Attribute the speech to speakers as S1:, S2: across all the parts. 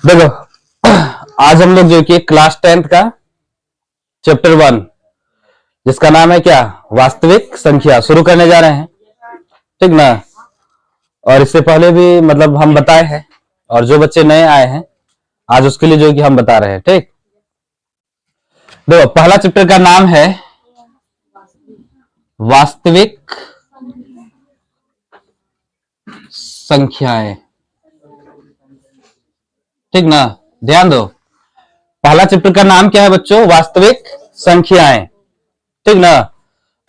S1: देखो, आज हम लोग जो कि क्लास 10th का चैप्टर 1 जिसका नाम है क्या, वास्तविक संख्या, शुरू करने जा रहे हैं। ठीक ना। और इससे पहले भी मतलब हम बताए हैं, और जो बच्चे नए आए हैं आज उसके लिए जो कि हम बता रहे हैं। ठीक, देखो पहला चैप्टर का नाम है वास्तविक संख्याएं। ठीक ना, ध्यान दो, पहला चैप्टर का नाम क्या है बच्चों, वास्तविक संख्याएं। ठीक ना।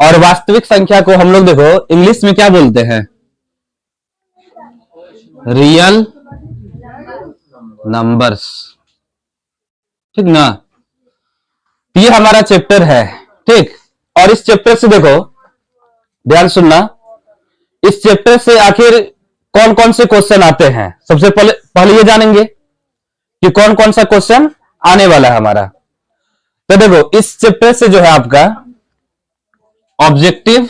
S1: और वास्तविक संख्या को हम लोग देखो इंग्लिश में क्या बोलते हैं, रियल नंबर्स। ठीक ना, ये हमारा चैप्टर है। ठीक, और इस चैप्टर से देखो, ध्यान सुनना, इस चैप्टर से आखिर कौन कौन से क्वेश्चन आते हैं। सबसे पहले ये जानेंगे कि कौन कौन सा क्वेश्चन आने वाला है हमारा। तो देखो इस चैप्टर से जो है आपका ऑब्जेक्टिव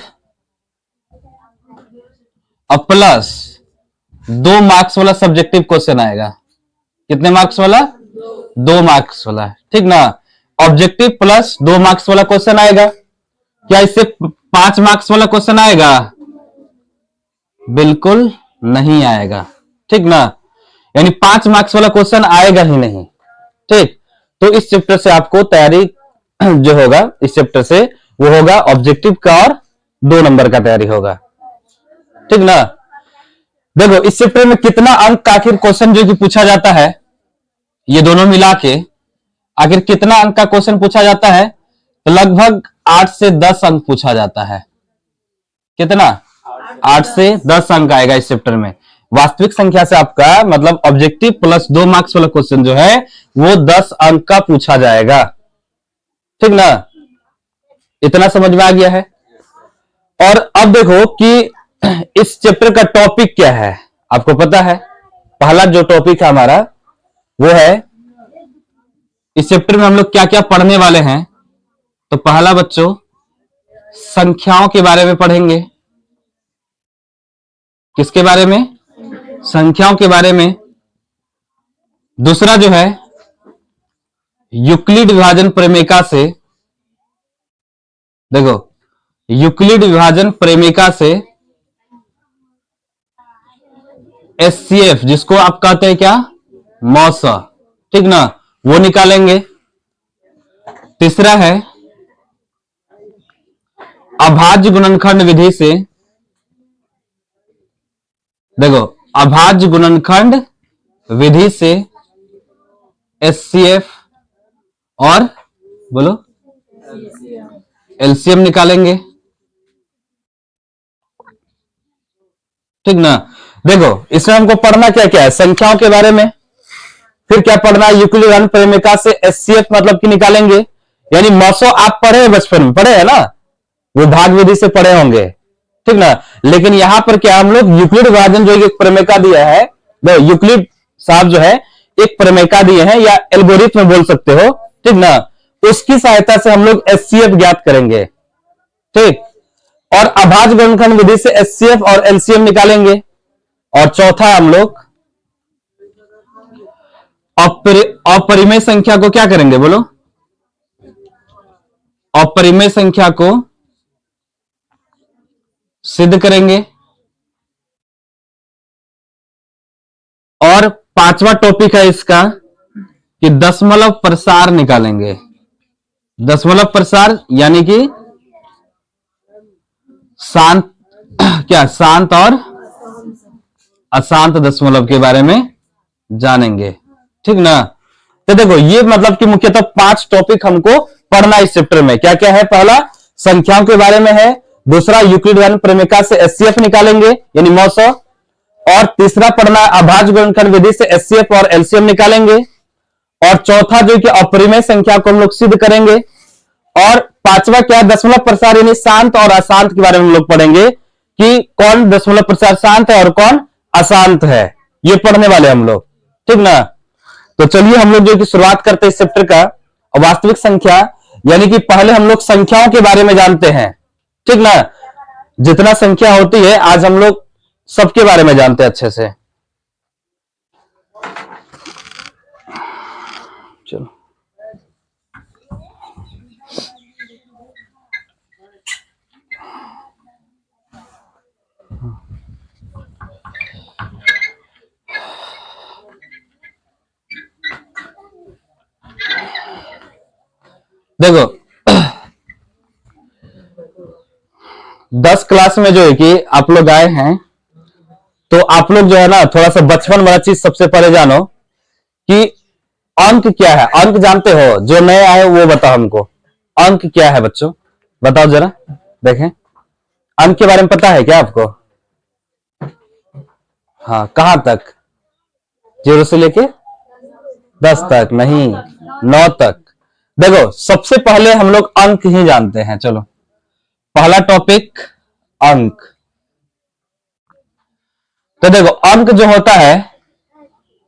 S1: और प्लस 2 मार्क्स वाला सब्जेक्टिव क्वेश्चन आएगा। कितने मार्क्स वाला, 2 मार्क्स वाला। ठीक ना, ऑब्जेक्टिव प्लस 2 मार्क्स वाला क्वेश्चन आएगा। क्या इससे 5 मार्क्स वाला क्वेश्चन आएगा, बिल्कुल नहीं आएगा। ठीक ना, यानी 5 मार्क्स वाला क्वेश्चन आएगा ही नहीं। ठीक, तो इस चैप्टर से आपको तैयारी जो होगा, इस चैप्टर से वो होगा ऑब्जेक्टिव का और 2 नंबर का तैयारी होगा। ठीक ना। देखो इस चैप्टर में कितना अंक का आखिर क्वेश्चन जो कि पूछा जाता है, ये दोनों मिला के आखिर कितना अंक का क्वेश्चन पूछा जाता है, तो लगभग 8 से 10 अंक पूछा जाता है। कितना, 8 से 10 अंक आएगा इस चैप्टर में। वास्तविक संख्या से आपका मतलब ऑब्जेक्टिव प्लस 2 मार्क्स वाला क्वेश्चन जो है वो 10 अंक का पूछा जाएगा। ठीक ना, इतना समझ में आ गया है। और अब देखो कि इस चैप्टर का टॉपिक क्या है, आपको पता है। पहला जो टॉपिक है हमारा वो है, इस चैप्टर में हम लोग क्या क्या पढ़ने वाले हैं। तो पहला बच्चों संख्याओं के बारे में पढ़ेंगे। किसके बारे में, संख्याओं के बारे में। दूसरा जो है यूक्लिड विभाजन प्रेमिका से, देखो यूक्लिड विभाजन प्रेमिका से एचसीएफ, जिसको आप कहते हैं क्या, मौसा। ठीक ना, वो निकालेंगे। तीसरा है अभाज्य गुणनखंड विधि से, देखो अभाज्य गुणनखंड विधि से एचसीएफ और बोलो एलसीएम निकालेंगे। ठीक ना, देखो इसमें हमको पढ़ना क्या क्या है, संख्याओं के बारे में। फिर क्या पढ़ना है, यूक्लिड विभाजन प्रेमिका से एचसीएफ मतलब कि निकालेंगे। यानी मौसो आप पढ़े हैं, बचपन में पढ़े हैं ना, वो भाग विधि से पढ़े होंगे। ठीक ना, लेकिन यहां पर क्या हम लोग यूक्लिड विभाजन जो एक प्रमेयिका दिया है, यूक्लिड साहब जो है एक प्रमेयिका दिए हैं या एल्गोरिथम में बोल सकते हो। ठीक ना, उसकी सहायता से हम लोग एचसीएफ ज्ञात करेंगे। ठीक, और अभाज्य गुणनखंड विधि से एचसीएफ और एलसीएम निकालेंगे। और चौथा हम लोग अपरिमेय संख्या को क्या करेंगे, बोलो अपरिमेय संख्या को सिद्ध करेंगे। और पांचवा टॉपिक है इसका कि दशमलव प्रसार निकालेंगे। दशमलव प्रसार यानी कि शांत क्या, शांत और अशांत दशमलव के बारे में जानेंगे। ठीक ना, तो देखो ये मतलब कि मुख्यतः 5 टॉपिक हमको पढ़ना इस चैप्टर में। क्या क्या है, पहला संख्याओं के बारे में है। दूसरा यूक्लिड विभाजन प्रेमिका से एचसीएफ निकालेंगे यानी मौसो। और तीसरा पढ़ना अभाज्य गुणनखंड विधि से एचसीएफ और एलसीएम निकालेंगे। और चौथा जो कि अपरिमेय संख्या को हम लोग सिद्ध करेंगे। और पांचवा क्या, दशमलव प्रसार यानी शांत और अशांत के बारे में हम लोग पढ़ेंगे कि कौन दशमलव प्रसार शांत है और कौन अशांत है, ये पढ़ने वाले हम लोग। ठीक ना, तो चलिए हम लोग जो कि शुरुआत करते हैं इस चैप्टर का। वास्तविक संख्या यानी कि पहले हम लोग संख्याओं के बारे में जानते हैं। ठीक ना, जितना संख्या होती है आज हम लोग सबके बारे में जानते हैं अच्छे से। चलो देखो 10 क्लास में जो है कि आप लोग आए हैं, तो आप लोग जो है ना थोड़ा सा बचपन वाला चीज सबसे पहले जानो कि अंक क्या है। अंक जानते हो? जो नए आए वो बताओ हमको, अंक क्या है बच्चों, बताओ जरा देखें। अंक के बारे में पता है क्या आपको? हाँ, कहां तक? 0 से लेके 10 तक? नहीं, 9 तक। देखो सबसे पहले हम लोग अंक ही जानते हैं। चलो पहला टॉपिक अंक। तो देखो अंक जो होता है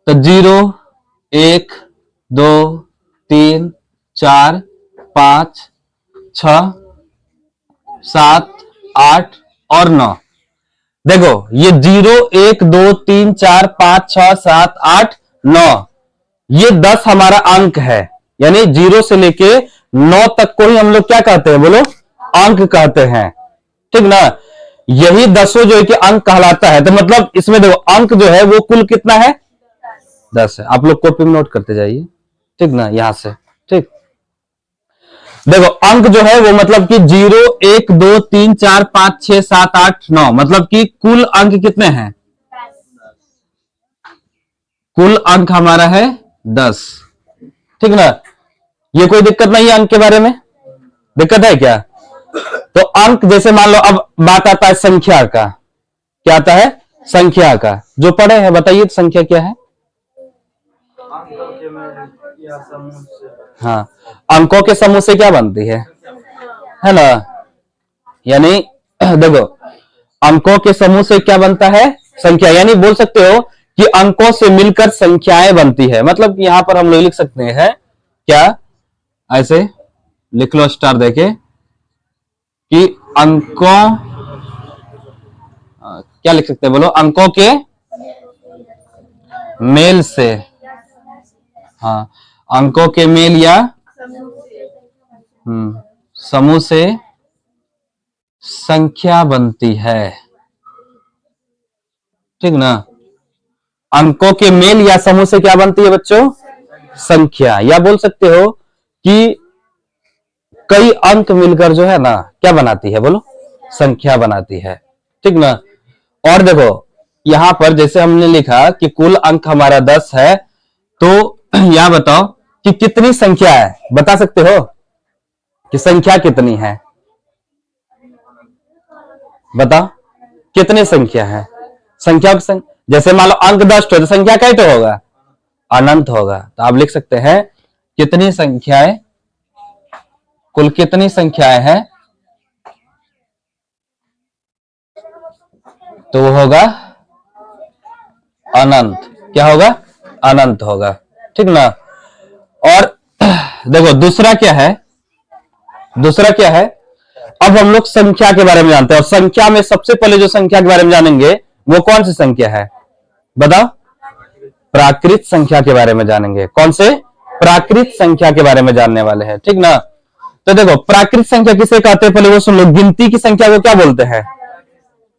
S1: तो 0, 1, 2, 3, 4, 5, 6, 7, 8 और 9। देखो ये 0, 1, 2, 3, 4, 5, 6, 7, 8, 9, ये 10 हमारा अंक है। यानी 0 से लेके 9 तक को ही हम लोग क्या कहते हैं बोलो? अंक कहते हैं, ठीक ना। यही 10 जो है कि अंक कहलाता है। तो मतलब इसमें देखो अंक जो है वो कुल कितना है? 10 है। आप लोग कॉपी में नोट करते जाइए, ठीक ना, यहां से। ठीक, देखो अंक जो है वो मतलब कि 0, 1, 2, 3, 4, 5, 6, 7, 8, 9, मतलब कि कुल अंक कितने हैं? कुल अंक हमारा है 10, ठीक ना। ये कोई दिक्कत नहीं है? अंक के बारे में दिक्कत है क्या? तो अंक जैसे मान लो, अब बात आता है संख्या का। क्या आता है? संख्या का। जो पढ़े हैं बताइए संख्या क्या है? हाँ, अंकों के समूह से क्या बनती है ना। यानी देखो अंकों के समूह से क्या बनता है? संख्या। यानी बोल सकते हो कि अंकों से मिलकर संख्याएं बनती है। मतलब यहां पर हम लोग लिख सकते हैं क्या, ऐसे लिख लो स्टार देके कि अंकों, क्या लिख सकते हैं बोलो? अंकों के मेल से, हाँ, अंकों के मेल या समूह से संख्या बनती है, ठीक ना। अंकों के मेल या समूह से क्या बनती है बच्चों? संख्या। या बोल सकते हो कि कई अंक मिलकर जो है ना क्या बनाती है बोलो? संख्या बनाती है, ठीक ना। और देखो यहां पर जैसे हमने लिखा कि कुल अंक हमारा 10 है, तो यहां बताओ कि कितनी संख्या है? बता सकते हो कि संख्या कितनी है? बताओ कितनी संख्या है? संख्या जैसे मान लो अंक 10 तो संख्या कैसे होगा? अनंत होगा। तो आप लिख सकते हैं कितनी संख्याएं, कुल कितनी संख्याएं हैं, तो वो होगा अनंत। क्या होगा? अनंत होगा, ठीक ना। और देखो दूसरा क्या है? दूसरा क्या है? अब हम लोग संख्या के बारे में जानते हैं, और संख्या में सबसे पहले जो संख्या के बारे में जानेंगे वो कौन सी संख्या है? बताओ। प्राकृत संख्या के बारे में जानेंगे। कौन से? प्राकृत संख्या के बारे में जानने वाले हैं, ठीक ना। तो देखो प्राकृत संख्या किसे कहते हैं पहले वो सुन लो। गिनती की संख्या को क्या बोलते हैं?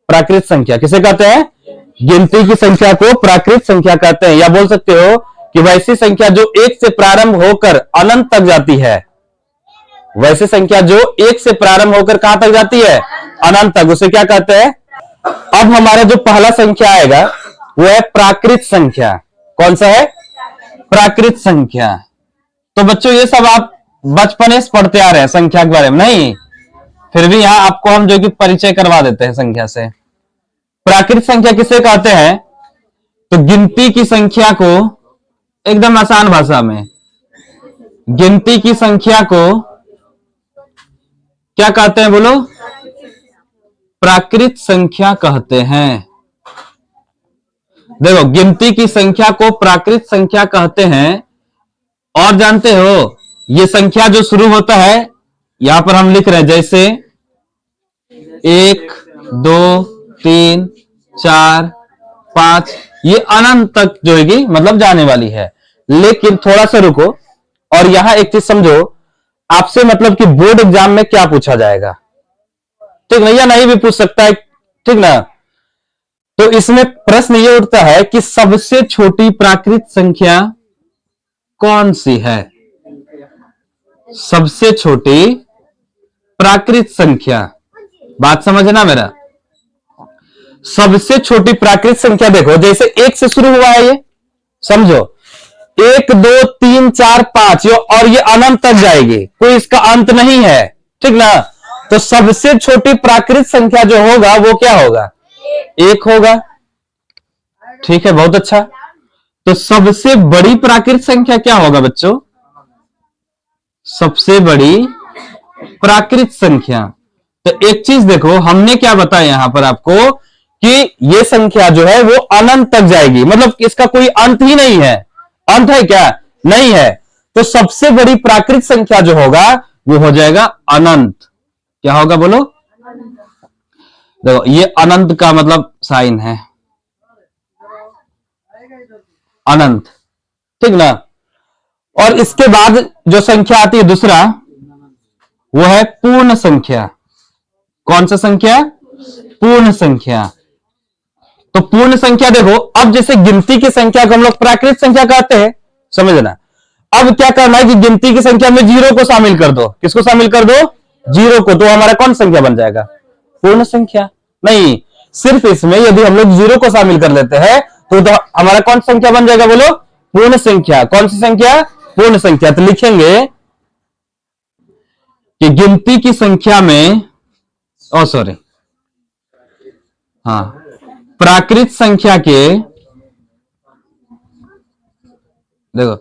S1: प्राकृत संख्या। किसे कहते हैं? गिनती की संख्या को प्राकृत संख्या कहते हैं। या बोल सकते हो कि वैसी संख्या जो 1 से प्रारंभ होकर अनंत तक जाती है, वैसी संख्या जो 1 से प्रारंभ होकर कहां तक जाती है? अनंत तक, उसे क्या कहते हैं? अब हमारा जो पहला संख्या आएगा वो है प्राकृत संख्या। कौन सा है? प्राकृत संख्या। तो बच्चों ये सब आप बचपन से पढ़ते आ रहे हैं संख्या के बारे में, नहीं? फिर भी यहां आपको हम जो कि परिचय करवा देते हैं संख्या से। प्राकृत संख्या किसे कहते हैं? तो गिनती की संख्या को, एकदम आसान भाषा में, गिनती की संख्या को क्या कहते हैं बोलो? प्राकृत संख्या कहते हैं। देखो गिनती की संख्या को प्राकृत संख्या कहते हैं। और जानते हो ये संख्या जो शुरू होता है, यहां पर हम लिख रहे हैं जैसे 1, 2, 3, 4, 5, ये अनंत तक जो है मतलब जाने वाली है। लेकिन थोड़ा सा रुको और यहां एक चीज समझो, आपसे मतलब कि बोर्ड एग्जाम में क्या पूछा जाएगा, ठीक ना, या नहीं भी पूछ सकता है, ठीक ना। तो इसमें प्रश्न ये उठता है कि सबसे छोटी प्राकृत संख्या कौन सी है। सबसे छोटी प्राकृत संख्या, बात समझना मेरा। सबसे छोटी प्राकृत संख्या देखो, जैसे एक से शुरू हुआ है, ये समझो 1 2 3 4 5 और ये अनंत तक जाएगी, कोई इसका अंत नहीं है, ठीक ना। तो सबसे छोटी प्राकृत संख्या जो होगा वो क्या होगा, 1 होगा, ठीक है, बहुत अच्छा। तो सबसे बड़ी प्राकृत संख्या क्या होगा बच्चों, सबसे बड़ी प्राकृत संख्या। तो एक चीज देखो, हमने क्या बताया यहां पर आपको कि ये संख्या जो है वो अनंत तक जाएगी, मतलब इसका कोई अंत ही नहीं है। अंत है क्या, नहीं है। तो सबसे बड़ी प्राकृत संख्या जो होगा वो हो जाएगा अनंत। क्या होगा बोलो, देखो ये अनंत का मतलब साइन है, अनंत, ठीक ना। और इसके बाद जो संख्या आती है दूसरा, वो है पूर्ण संख्या। कौन सा संख्या, पूर्ण संख्या। तो पूर्ण संख्या देखो, अब जैसे गिनती की संख्या को हम लोग प्राकृत संख्या कहते हैं, समझना। अब क्या करना है कि गिनती की संख्या में जीरो को शामिल कर दो। किसको शामिल कर दो, जीरो को। तो हमारा कौन संख्या बन जाएगा, पूर्ण संख्या। नहीं, सिर्फ इसमें यदि हम लोग जीरो को शामिल कर लेते हैं तो हमारा कौन संख्या बन जाएगा बोलो, पूर्ण संख्या। कौन सी संख्या, पूर्ण संख्या। तो लिखेंगे कि गिनती की संख्या में, ओ सॉरी, हाँ, प्राकृत संख्या के, देखो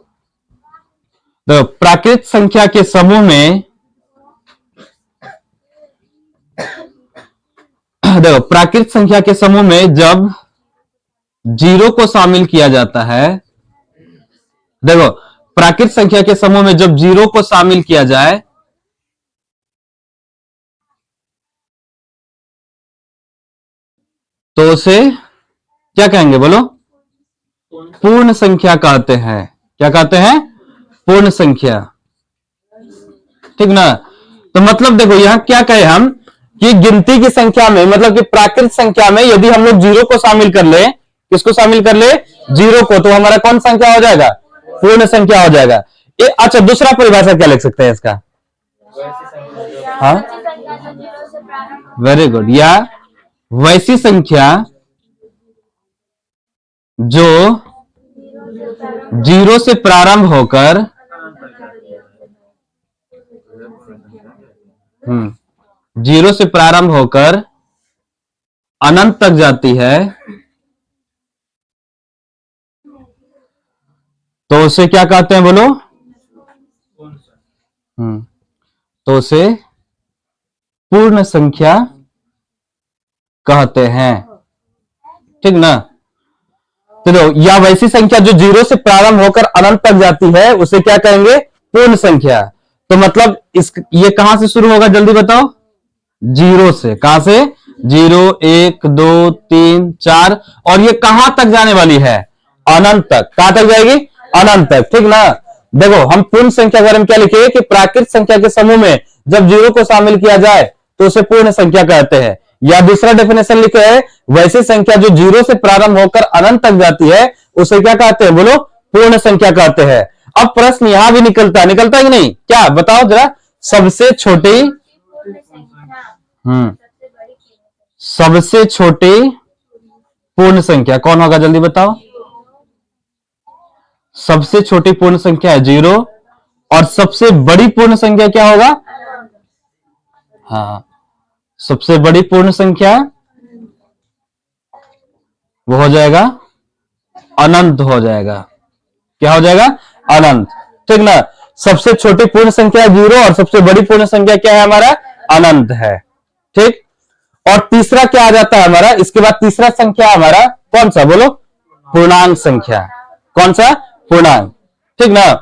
S1: देखो प्राकृत संख्या के समूह में, देखो प्राकृत संख्या के समूह में जब जीरो को शामिल किया जाता है, देखो प्राकृत संख्या के समूह में जब जीरो को शामिल किया जाए तो उसे क्या कहेंगे बोलो, पूर्ण संख्या कहते हैं। क्या कहते हैं, पूर्ण संख्या, ठीक ना। तो मतलब देखो यहां क्या कहे हम कि गिनती की संख्या में, मतलब कि प्राकृत संख्या में यदि हम लोग जीरो को शामिल कर ले, किसको शामिल कर ले, जीरो को, तो हमारा कौन संख्या हो जाएगा, पूर्ण संख्या हो जाएगा। अच्छा, दूसरा परिभाषा क्या लिख सकते हैं इसका, हाँ, वेरी गुड, या वैसी संख्या जो जीरो से प्रारंभ होकर जीरो से प्रारंभ होकर अनंत तक जाती है, तो उसे क्या कहते हैं बोलो, तो उसे पूर्ण संख्या कहते हैं, ठीक ना। तो या वैसी संख्या जो जीरो से प्रारंभ होकर अनंत तक जाती है उसे क्या कहेंगे, पूर्ण संख्या। तो मतलब ये कहां से शुरू होगा जल्दी बताओ, जीरो से। कहां से, जीरो, 1 2 3 4, और ये कहां तक जाने वाली है, अनंत तक। कहां तक जाएगी, अनंत तक, ठीक ना। देखो हम पूर्ण संख्या के बारे में क्या लिखे कि प्राकृत संख्या के समूह में जब जीरो को शामिल किया जाए तो उसे पूर्ण संख्या कहते हैं। या दूसरा डेफिनेशन लिखे है, वैसी संख्या जो जीरो से प्रारंभ होकर अनंत तक जाती है उसे क्या कहते हैं बोलो, पूर्ण संख्या कहते हैं। अब प्रश्न यहां भी निकलता है कि नहीं, क्या बताओ जरा, सबसे छोटी, सबसे छोटी पूर्ण संख्या कौन होगा जल्दी बताओ। सबसे छोटी पूर्ण संख्या है जीरो, और सबसे बड़ी पूर्ण संख्या क्या होगा, हाँ, सबसे बड़ी पूर्ण संख्या वो हो जाएगा अनंत, हो जाएगा। क्या हो जाएगा, अनंत, ठीक ना। सबसे छोटी पूर्ण संख्या जीरो और सबसे बड़ी पूर्ण संख्या क्या है हमारा, अनंत है, ठीक। और तीसरा क्या आ जाता है हमारा, इसके बाद तीसरा संख्या हमारा कौन सा बोलो, पूर्णांक संख्या। कौन सा, पूर्णांक, ठीक ना।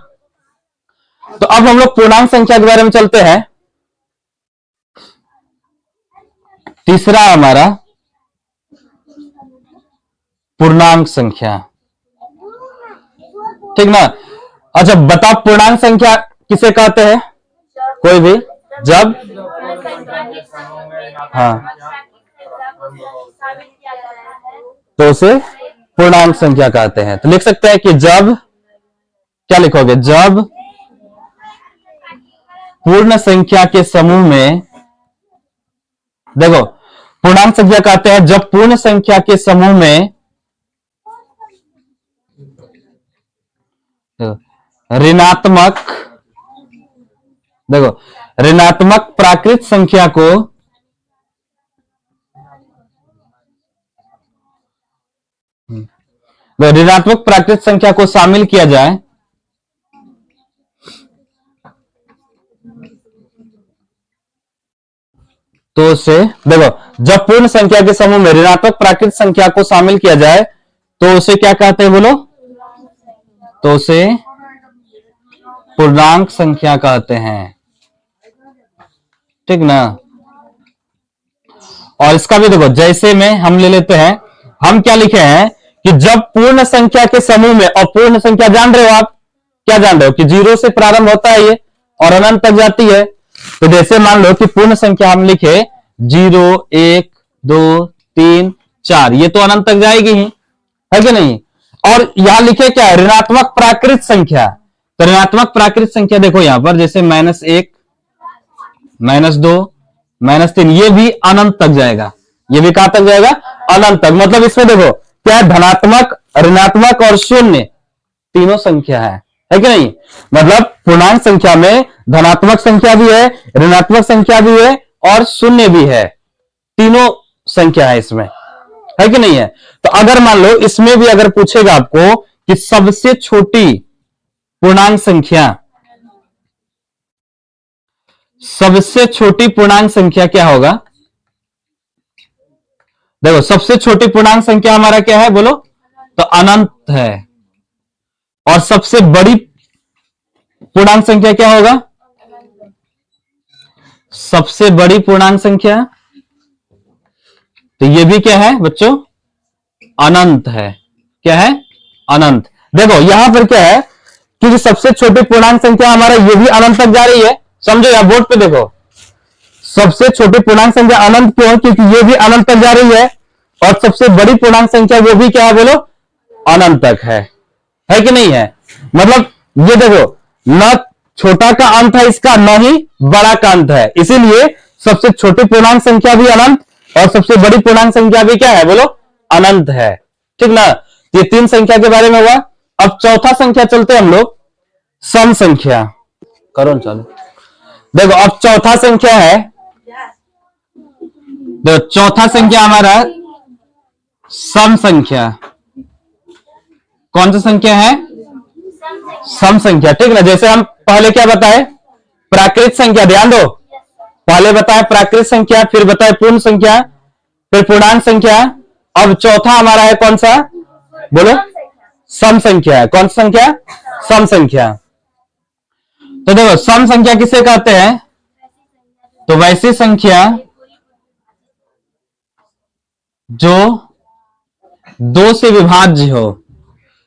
S1: तो अब हम लोग पूर्णांक संख्या के बारे में चलते हैं। तीसरा हमारा पूर्णांक संख्या, ठीक ना। अच्छा बताओ पूर्णांक संख्या किसे कहते हैं, कोई भी जब, हाँ, तो उसे पूर्णांक संख्या कहते हैं। तो लिख सकते हैं कि जब, क्या लिखोगे, जब पूर्ण संख्या के समूह में, देखो पूर्णांक संख्या कहते हैं जब पूर्ण संख्या के समूह में ऋणात्मक, देखो ऋणात्मक प्राकृत संख्या को ऋणात्मक प्राकृत संख्या को शामिल किया जाए, तो उसे, देखो जब पूर्ण संख्या के समूह में ऋणात्मक प्राकृत संख्या को शामिल किया जाए तो उसे क्या कहते हैं, बोलो, तो उसे पूर्णांक संख्या कहते हैं, ठीक ना। और इसका भी देखो, जैसे में हम ले लेते हैं, हम क्या लिखे हैं कि जब पूर्ण संख्या के समूह में, और पूर्ण संख्या जान रहे हो आप, क्या जान रहे हो कि 0 से प्रारंभ होता है ये और अनंत तक जाती है। तो जैसे मान लो कि पूर्ण संख्या हम लिखे 0 1 2 3 4, ये तो अनंत तक जाएगी ही, है कि नहीं। और यहां लिखे क्या है, ऋणात्मक प्राकृत संख्या। तो ऋणात्मक प्राकृत संख्या देखो यहां पर, जैसे -1 -2 -3, ये भी अनंत तक जाएगा, ये भी कहां तक जाएगा, अनंत तक। मतलब इसमें देखो क्या है, धनात्मक, ऋणात्मक और शून्य तीनों संख्या है कि नहीं। मतलब पूर्णांक संख्या में धनात्मक संख्या भी है, ऋणात्मक संख्या भी है और शून्य भी है, तीनों संख्या है इसमें, है कि नहीं है। तो अगर मान लो इसमें भी अगर पूछेगा आपको कि सबसे छोटी पूर्णांक संख्या, सबसे छोटी पूर्णांक संख्या क्या होगा, देखो सबसे छोटी पूर्णांक संख्या हमारा क्या है, बोलो, तो अनंत है। और सबसे बड़ी पूर्णांक संख्या क्या होगा, सबसे बड़ी पूर्णांक संख्या, तो ये भी क्या है बच्चों, अनंत है। क्या है, अनंत। देखो यहां पर क्या है, क्योंकि सबसे छोटी पूर्णांक संख्या हमारा ये भी अनंत तक जा रही है, समझो यहां बोर्ड पे देखो, सबसे छोटी पूर्णांक संख्या अनंत क्यों, क्योंकि ये भी अनंत तक जा रही है, और सबसे बड़ी पूर्णांक संख्या वो भी क्या है, बोलो, अनंत तक है कि नहीं है। मतलब ये देखो, न छोटा का अंत है इसका, न ही बड़ा का अंत है, इसीलिए सबसे छोटी पूर्णांक संख्या भी अनंत और सबसे बड़ी पूर्णांक संख्या भी क्या है, बोलो, अनंत है, ठीक ना। ये 3 संख्या के बारे में हुआ। अब चौथा संख्या चलते हम लोग, सम संख्या, करो चालू। देखो अब चौथा संख्या है, देखो चौथा संख्या हमारा सम संख्या, कौन सा संख्या है, सम संख्या, ठीक ना। जैसे हम पहले क्या बताए, प्राकृत संख्या, ध्यान दो, पहले बताए प्राकृत संख्या, फिर बताए पूर्ण संख्या, फिर पूर्णांक संख्या। अब चौथा हमारा है कौन सा, बोलो, सम संख्या है। कौन सा संख्या, सम संख्या। तो देखो सम संख्या किसे कहते हैं, तो वैसी संख्या जो 2 से विभाज्य हो।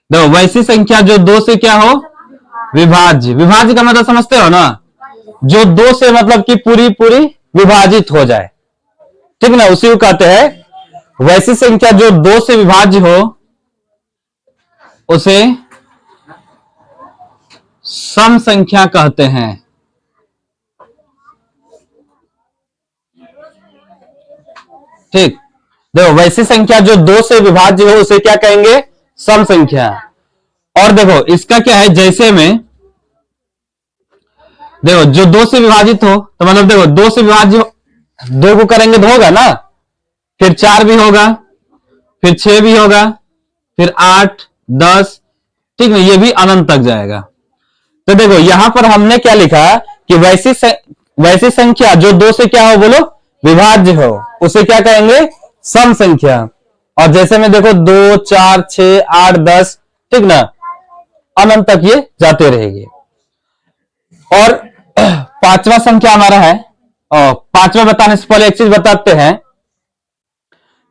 S1: देखो वैसी संख्या जो 2 से क्या हो, विभाज्य। विभाज्य का मतलब समझते हो ना, जो 2 से मतलब कि पूरी पूरी विभाजित हो जाए, ठीक ना, उसी को कहते हैं वैसी संख्या जो 2 से विभाज्य हो, उसे सम संख्या कहते हैं। ठीक, देखो वैसी संख्या जो 2 से विभाज्य हो उसे क्या कहेंगे, सम संख्या। और देखो इसका क्या है, जैसे में देखो जो 2 से विभाजित हो, तो मतलब देखो 2 से विभाज्य 2 को करेंगे तो होगा ना, फिर 4 भी होगा, फिर 6 भी होगा, फिर 8 10, ठीक है, ये भी अनंत तक जाएगा। तो देखो यहां पर हमने क्या लिखा कि वैसी संख्या जो 2 से क्या हो, बोलो, विभाज्य हो, उसे क्या कहेंगे, सम संख्या। और जैसे में देखो 2 4 6 8 10, ठीक ना, अनंत तक ये जाते रहेंगे। और पांचवा संख्या हमारा है, और पांचवा बताने से पहले एक चीज बताते हैं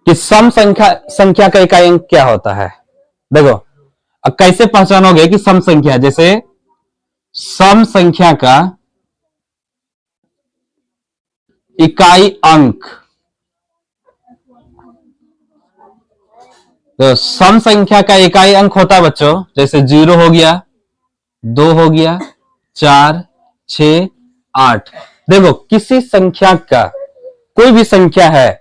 S1: कि सम संख्या का इकाई अंक क्या होता है। देखो अब कैसे पहचानोगे कि सम संख्या, जैसे सम संख्या का इकाई अंक, तो सम संख्या का इकाई अंक होता है बच्चों, जैसे 0 हो गया, 2 हो गया, 4, 6, 8। देखो किसी संख्या का, कोई भी संख्या है,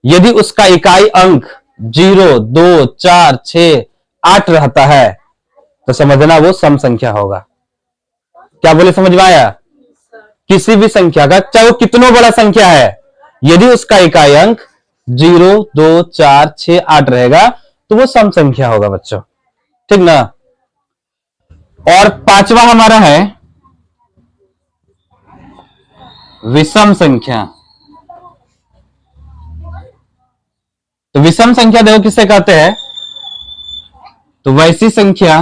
S1: यदि उसका इकाई अंक 0, 2, 4, 6, 8 रहता है तो समझना वो सम संख्या होगा। क्या बोले, समझ में आया? किसी भी संख्या का, चाहे वो कितना बड़ा संख्या है, यदि उसका इकाई अंक 0, 2, 4, 6, 8 रहेगा तो वो सम संख्या होगा बच्चों, ठीक ना। और पांचवा हमारा है विषम संख्या। तो विषम संख्या देखो किसे कहते हैं, तो वैसी संख्या,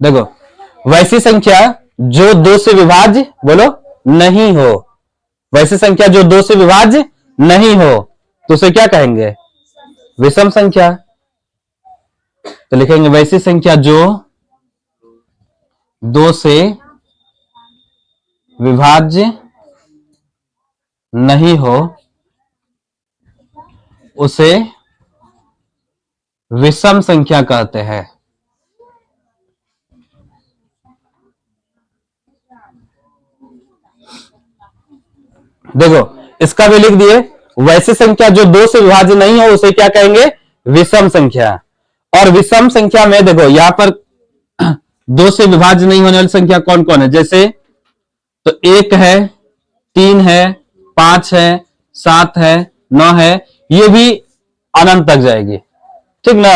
S1: देखो वैसी संख्या जो 2 से विभाज्य, बोलो, नहीं हो। वैसी संख्या जो 2 से विभाज्य नहीं हो तो उसे क्या कहेंगे, विषम संख्या। तो लिखेंगे वैसी संख्या जो 2 से विभाज्य नहीं हो उसे विषम संख्या कहते हैं। देखो इसका भी लिख दिए, वैसी संख्या जो 2 से विभाज्य नहीं हो उसे क्या कहेंगे, विषम संख्या। और विषम संख्या में देखो यहां पर 2 से विभाज्य नहीं होने वाली संख्या कौन कौन है, जैसे तो 1 है, 3 है, 5 है, 7 है, 9 है, ये भी अनंत तक जाएगी, ठीक ना।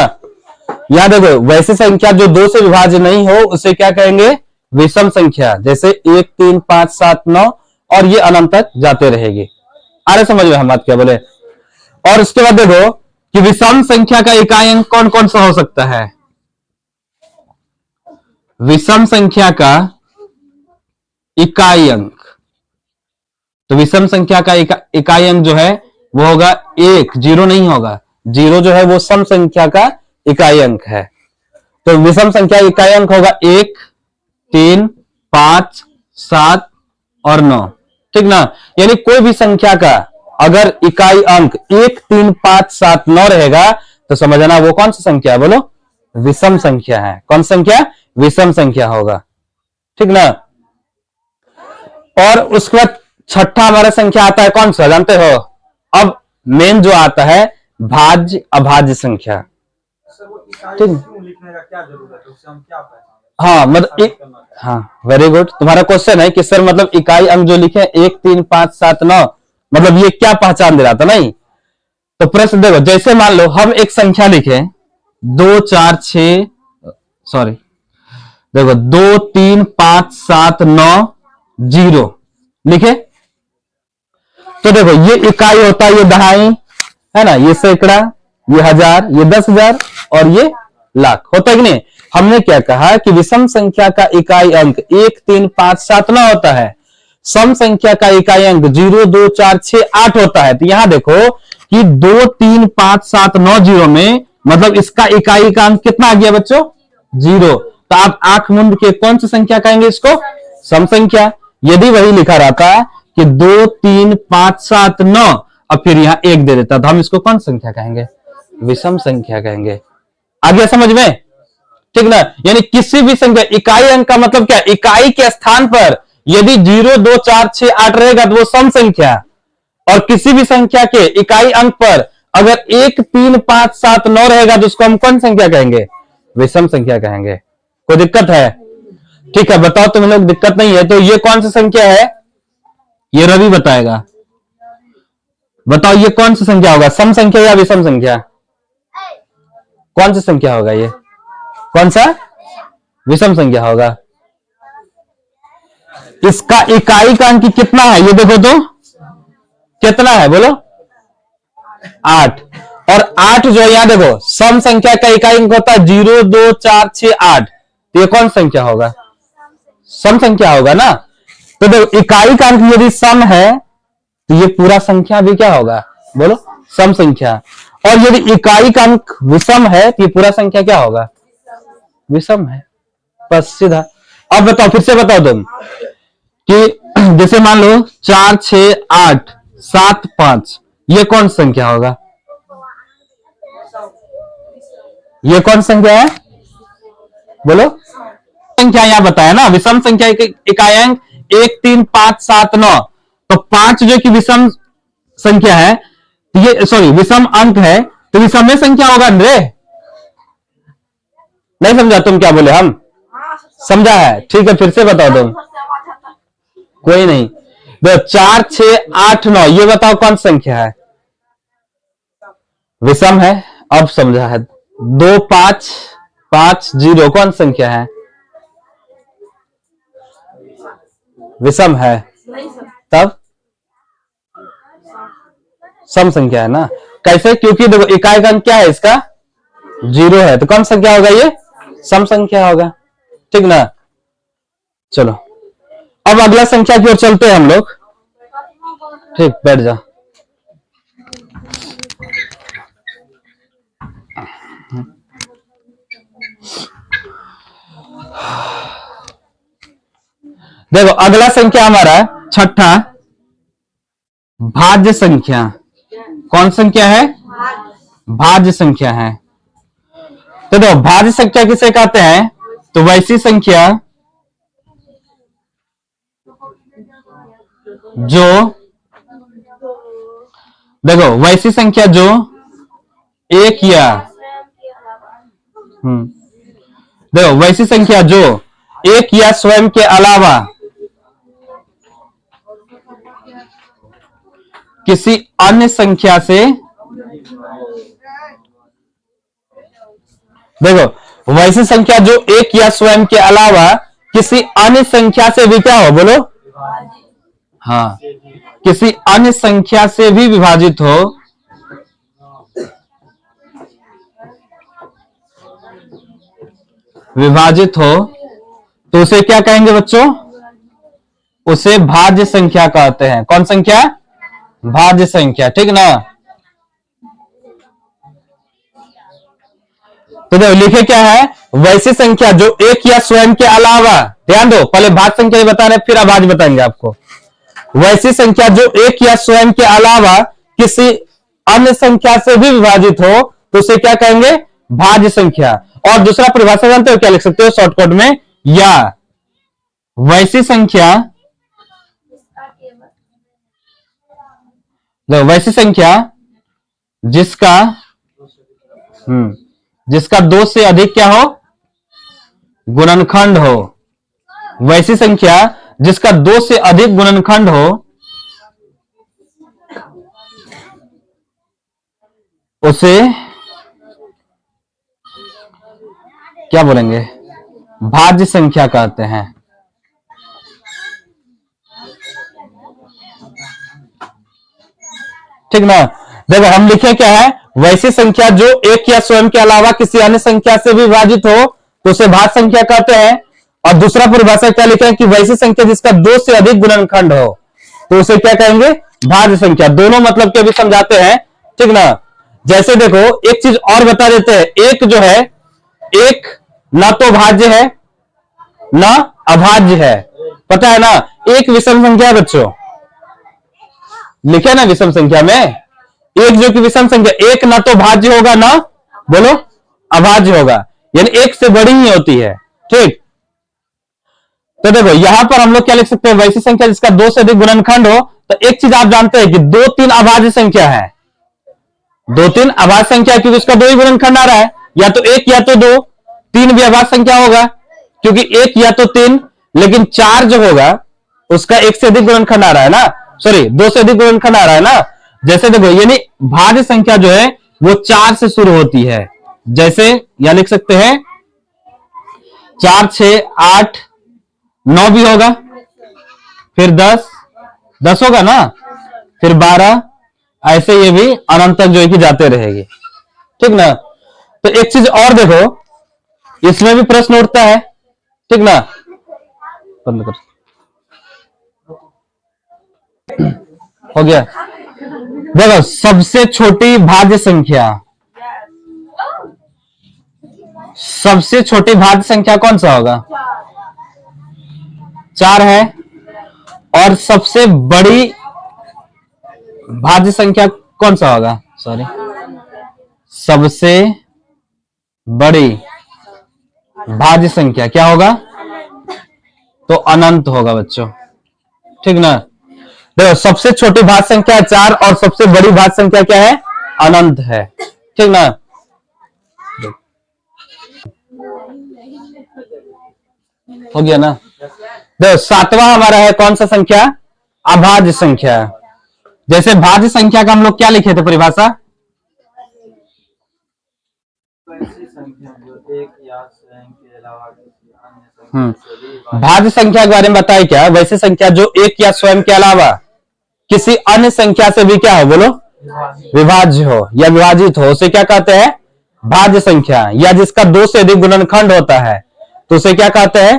S1: यहां देखो वैसी संख्या जो 2 से विभाज्य नहीं हो उसे क्या कहेंगे, विषम संख्या। जैसे 1, 3, 5, 7, 9 और ये अनंत तक जाते रहेगी। आ रहे समझ में हम बात क्या बोले। और उसके बाद देखो कि विषम संख्या का इकाई अंक कौन कौन सा हो सकता है। विषम संख्या का इकाई अंक, तो विषम संख्या का इकाई अंक जो है वो होगा 1, 0 नहीं होगा। 0 जो है वो सम संख्या का इकाई अंक है। तो विषम संख्या इकाई अंक होगा 1, 3, 5, 7 और 9, ठीक ना। यानी कोई भी संख्या का अगर इकाई अंक 1, 3, 5, 7, 9 रहेगा तो समझना वो कौन सी संख्या है, बोलो, विषम संख्या है। कौन संख्या, विषम संख्या होगा, ठीक ना। और उसके बाद छठा हमारा संख्या आता है कौन सा, जानते हो। अब मेन जो आता है भाज्य अभाज्य संख्या, ठीक। लिखने का क्या जरूरत है, उससे हम क्या पहचानें? हाँ मतलब हाँ वेरी गुड, तुम्हारा क्वेश्चन है कि सर मतलब इकाई अंक जो लिखे 1, 3, 5, 7, 9 मतलब ये क्या पहचान दिलाता, नहीं। तो प्रश्न देखो, जैसे मान लो हम एक संख्या लिखे 2, 4, 6, सॉरी देखो 2, 3, 5, 7, 9, 0 लिखे, तो देखो ये इकाई होता है, ये दहाई है ना, ये सैकड़ा, ये हजार, ये 10,000 और ये लाख, होता है कि नहीं। हमने क्या कहा कि विषम संख्या का इकाई अंक 1, 3, 5, 7, 9 होता है, सम संख्या का इकाई अंक 0, 2, 4, 6, 8 होता है। तो यहां देखो कि 2, 3, 5, 7, 9, 0 में मतलब इसका इकाई का अंक कितना आ गया बच्चों, 0। तो आप आंख मूंद के कौन सी संख्या कहेंगे इसको, सम संख्या। यदि वही लिखा रहता कि 2, 3, 5, 7, 9 और फिर यहां 1 दे देता तो हम इसको कौन संख्या कहेंगे, विषम संख्या कहेंगे। आ गया समझ में, ठीक ना। यानी किसी भी संख्या, इकाई अंक का मतलब क्या, इकाई के स्थान पर यदि 0, 2, 4, 6, 8 रहेगा तो वो सम संख्या, और किसी भी संख्या के इकाई अंक पर अगर 1, 3, 5, 7, 9 रहेगा तो उसको हम कौन संख्या कहेंगे, विषम संख्या कहेंगे। कोई दिक्कत है, ठीक है बताओ तुम लोग, दिक्कत नहीं है। तो ये कौन सी संख्या है, ये रवि बताएगा, बताओ ये कौन सी संख्या होगा, सम संख्या या विषम संख्या, कौन सी संख्या होगा, ये कौन सा, विषम संख्या होगा। इसका इकाई का अंक कितना है, ये देखो तो कितना है, बोलो 8। और 8 जो यहां देखो सम संख्या का इकाई अंक होता है 0, 2, 4, 6, 8, तो ये कौन संख्या होगा, सम संख्या होगा ना। तो देखो इकाई का अंक यदि सम है तो ये पूरा संख्या भी क्या होगा, बोलो, सम संख्या। और यदि इकाई का अंक विषम है तो ये पूरा संख्या क्या होगा, विषम है, बस सीधा। अब बताओ, फिर से बताओ तुम कि जैसे मान लो 4 6 8 7 5, ये कौन संख्या होगा, ये कौन संख्या है, बोलो। संख्या यहां बताया ना, विषम संख्या इकाई अंक 1 3 5 7 9, तो 5 जो कि विषम संख्या है, तो ये सॉरी विषम अंक है, तो विषम में संख्या होगा रे। नहीं समझा तुम क्या बोले, हम समझा है, ठीक है, फिर से बताओ तुम, कोई नहीं। तो 4 6 8 9, ये बताओ कौन संख्या है, विषम है। अब समझा है। 2 5 5 0 कौन संख्या है, विषम है, तब सम संख्या है ना। कैसे, क्योंकि देखो इकाई का अंक क्या है इसका, 0 है, तो कौन संख्या होगा, ये सम संख्या होगा, ठीक ना। चलो अब अगला संख्या की ओर चलते हैं हम लोग, ठीक, बैठ जा। देखो अगला संख्या हमारा छठा, भाज्य संख्या। कौन संख्या है, भाज्य संख्या है। तो देखो भाज्य संख्या किसे कहते हैं, तो वैसी संख्या जो, देखो वैसी संख्या जो एक या देखो वैसी संख्या जो एक या स्वयं के अलावा किसी अन्य संख्या से, देखो वैसी संख्या जो एक या स्वयं के अलावा किसी अन्य संख्या से भी क्या हो, बोलो, हाँ, किसी अन्य संख्या से भी विभाजित हो, विभाजित हो, तो उसे क्या कहेंगे बच्चों, उसे भाज्य संख्या कहते हैं। कौन संख्या, भाज्य संख्या, ठीक ना। तो देखो लिखे क्या है, वैसी संख्या जो एक या स्वयं के अलावा, ध्यान दो, पहले भाज्य संख्या बता रहे फिर अभाज्य बताएंगे आपको। वैसी संख्या जो एक या स्वयं के अलावा किसी अन्य संख्या से भी विभाजित हो, तो उसे क्या कहेंगे, भाज्य संख्या। और दूसरा परिभाषा जानते हो क्या लिख सकते हो शॉर्टकट में, या वैसी संख्या, वैसी संख्या जिसका जिसका 2 से अधिक क्या हो, गुणनखंड हो। वैसी संख्या जिसका 2 से अधिक गुणनखंड हो, उसे क्या बोलेंगे, भाज्य संख्या कहते हैं। ठीक ना। देखो हम लिखे क्या है, वैसी संख्या जो एक या स्वयं के अलावा किसी अन्य संख्या से भी विभाजित हो, तो उसे भाज्य संख्या कहते हैं। और दूसरा परिभाषा क्या लिखा है कि वैसी संख्या जिसका 2 से अधिक गुणनखंड हो, तो उसे क्या कहेंगे, भाज्य संख्या। दोनों मतलब के भी समझाते हैं, ठीक ना। जैसे देखो एक चीज और बता देते हैं, एक जो है, एक ना तो भाज्य है ना अभाज्य है, पता है ना। एक विषम संख्या है बच्चों, लिखे ना विषम संख्या में, एक जो कि विषम संख्या, एक ना तो भाज्य होगा ना, बोलो, अभाज्य होगा, यानी एक से बड़ी ही होती है, ठीक। तो देखो यहां पर हम लोग क्या लिख सकते हैं, वैसी संख्या जिसका 2 से अधिक गुणनखंड हो। तो एक चीज आप जानते हैं कि 2 3 अभाज्य संख्या है, 2 3 अभाज्य संख्या, क्योंकि उसका 2 ही गुणनखंड आ रहा है, या तो 1 या तो 2, 3 भी अभाज्य संख्या होगा, क्योंकि 1 या तो 3, लेकिन 4 जो होगा उसका 1 से अधिक गुणनखंड आ रहा है ना, सॉरी 2 से अधिक गुणनखंड आ रहा है ना। जैसे देखो यानी भाज्य संख्या जो है वो 4 से शुरू होती है। जैसे यहां लिख सकते हैं 4 6 8 9 भी होगा, फिर 10 10 होगा ना, फिर 12, ऐसे ये भी अनंत तक जो है कि जाते रहेगी, ठीक ना। तो एक चीज और देखो, इसमें भी प्रश्न उठता है, ठीक ना। बंद कर। हो गया। देखो सबसे छोटी भाज्य संख्या, सबसे छोटी भाज्य संख्या कौन सा होगा? 4 है। और सबसे बड़ी भाज्य संख्या कौन सा होगा? सॉरी, सबसे बड़ी भाज्य संख्या क्या होगा? तो अनंत होगा बच्चों, ठीक ना। देखो सबसे छोटी भाज्य संख्या 4 और सबसे बड़ी भाज्य संख्या क्या है? अनंत है, ठीक ना। हो गया ना। देखो 7वां हमारा है कौन सा संख्या? अभाज्य संख्या। जैसे भाज्य संख्या का हम लोग क्या लिखे थे परिभाषा? भाज्य संख्या के बारे में बताए क्या? वैसी संख्या जो एक या स्वयं के अलावा किसी अन्य संख्या से भी क्या हो? बोलो, विभाज्य हो या विभाजित हो, उसे क्या कहते हैं? भाज्य संख्या। या जिसका 2 से अधिक गुणनखंड होता है तो उसे क्या कहते हैं?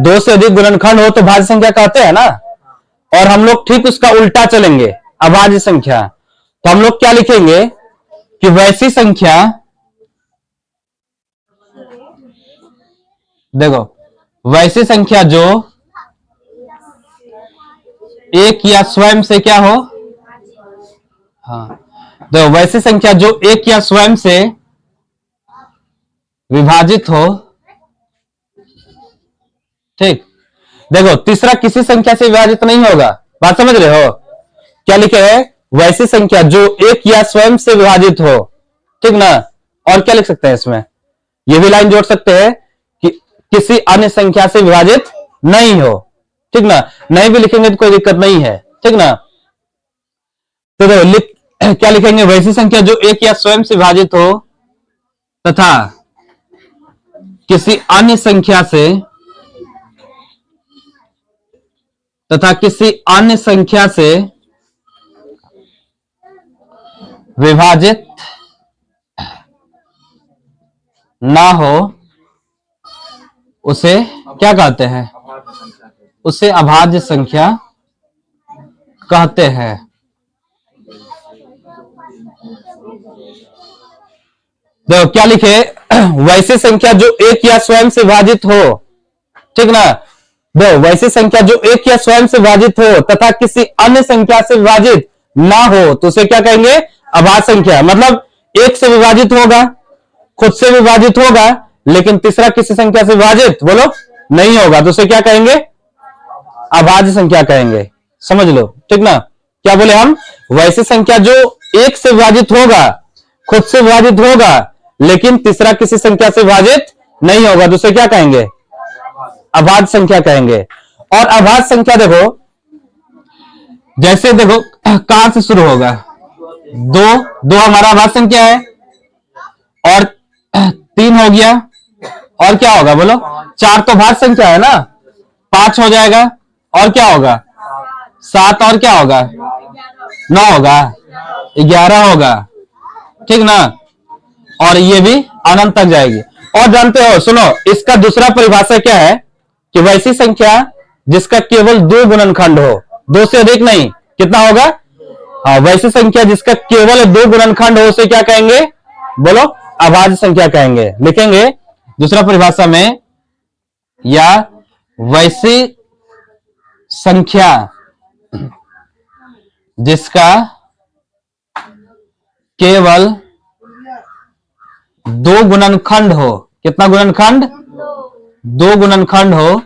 S1: 2 से अधिक गुणनखंड हो तो भाज्य संख्या कहते हैं ना। और हम लोग ठीक उसका उल्टा चलेंगे, अभाज्य संख्या। तो हम लोग क्या लिखेंगे कि वैसी संख्या, देखो वैसी संख्या जो एक या स्वयं से क्या हो? हाँ, देखो वैसी संख्या जो एक या स्वयं से विभाजित हो, ठीक। देखो तीसरा किसी संख्या से विभाजित नहीं होगा, बात समझ रहे हो? क्या लिखे है? वैसी संख्या जो एक या स्वयं से विभाजित हो, ठीक ना। और क्या लिख सकते हैं इसमें? ये भी लाइन जोड़ सकते हैं कि किसी अन्य संख्या से विभाजित नहीं हो, ठीक ना। नहीं भी लिखेंगे तो कोई दिक्कत नहीं है, ठीक ना। तो देखो क्या लिखेंगे? वैसी संख्या जो एक या स्वयं से विभाजित हो तथा किसी अन्य संख्या से विभाजित ना हो, उसे क्या कहते हैं? उसे अभाज्य संख्या कहते हैं। देखो क्या लिखे? वैसी संख्या जो एक या स्वयं से विभाजित हो, ठीक ना। देखो वैसी संख्या जो एक या स्वयं से विभाजित हो तथा किसी अन्य संख्या से विभाजित ना हो तो उसे क्या कहेंगे? अभाज्य संख्या। मतलब एक से विभाजित होगा, खुद से विभाजित होगा, लेकिन तीसरा किसी संख्या से विभाजित बोलो नहीं होगा, तो उसे क्या कहेंगे? अभाज्य संख्या कहेंगे। समझ लो, ठीक ना। क्या बोले हम? वैसी संख्या जो एक से विभाजित होगा, खुद से विभाजित होगा, लेकिन तीसरा किसी संख्या से विभाजित नहीं होगा, तो उसे क्या कहेंगे? अभाज्य संख्या कहेंगे। और अभाज्य संख्या देखो, जैसे देखो कहां से शुरू होगा? 2 हमारा अभाज्य संख्या है, और 3 हो गया, और क्या होगा बोलो? 4 तो भाज्य संख्या है ना, 5 हो जाएगा, और क्या होगा? 7, और क्या होगा? 9 होगा, 11 होगा, ठीक ना। और ये भी अनंत तक जाएगी। और जानते हो, सुनो, इसका दूसरा परिभाषा क्या है कि वैसी संख्या जिसका केवल 2 गुणनखंड हो, 2 से अधिक नहीं, कितना होगा? हाँ, वैसी संख्या जिसका केवल 2 गुणनखंड हो उसे क्या कहेंगे? बोलो, अभाज्य संख्या कहेंगे। लिखेंगे दूसरा परिभाषा में, या वैसी संख्या जिसका केवल 2 गुणनखंड हो। कितना गुणनखंड? 2 गुणनखंड हो,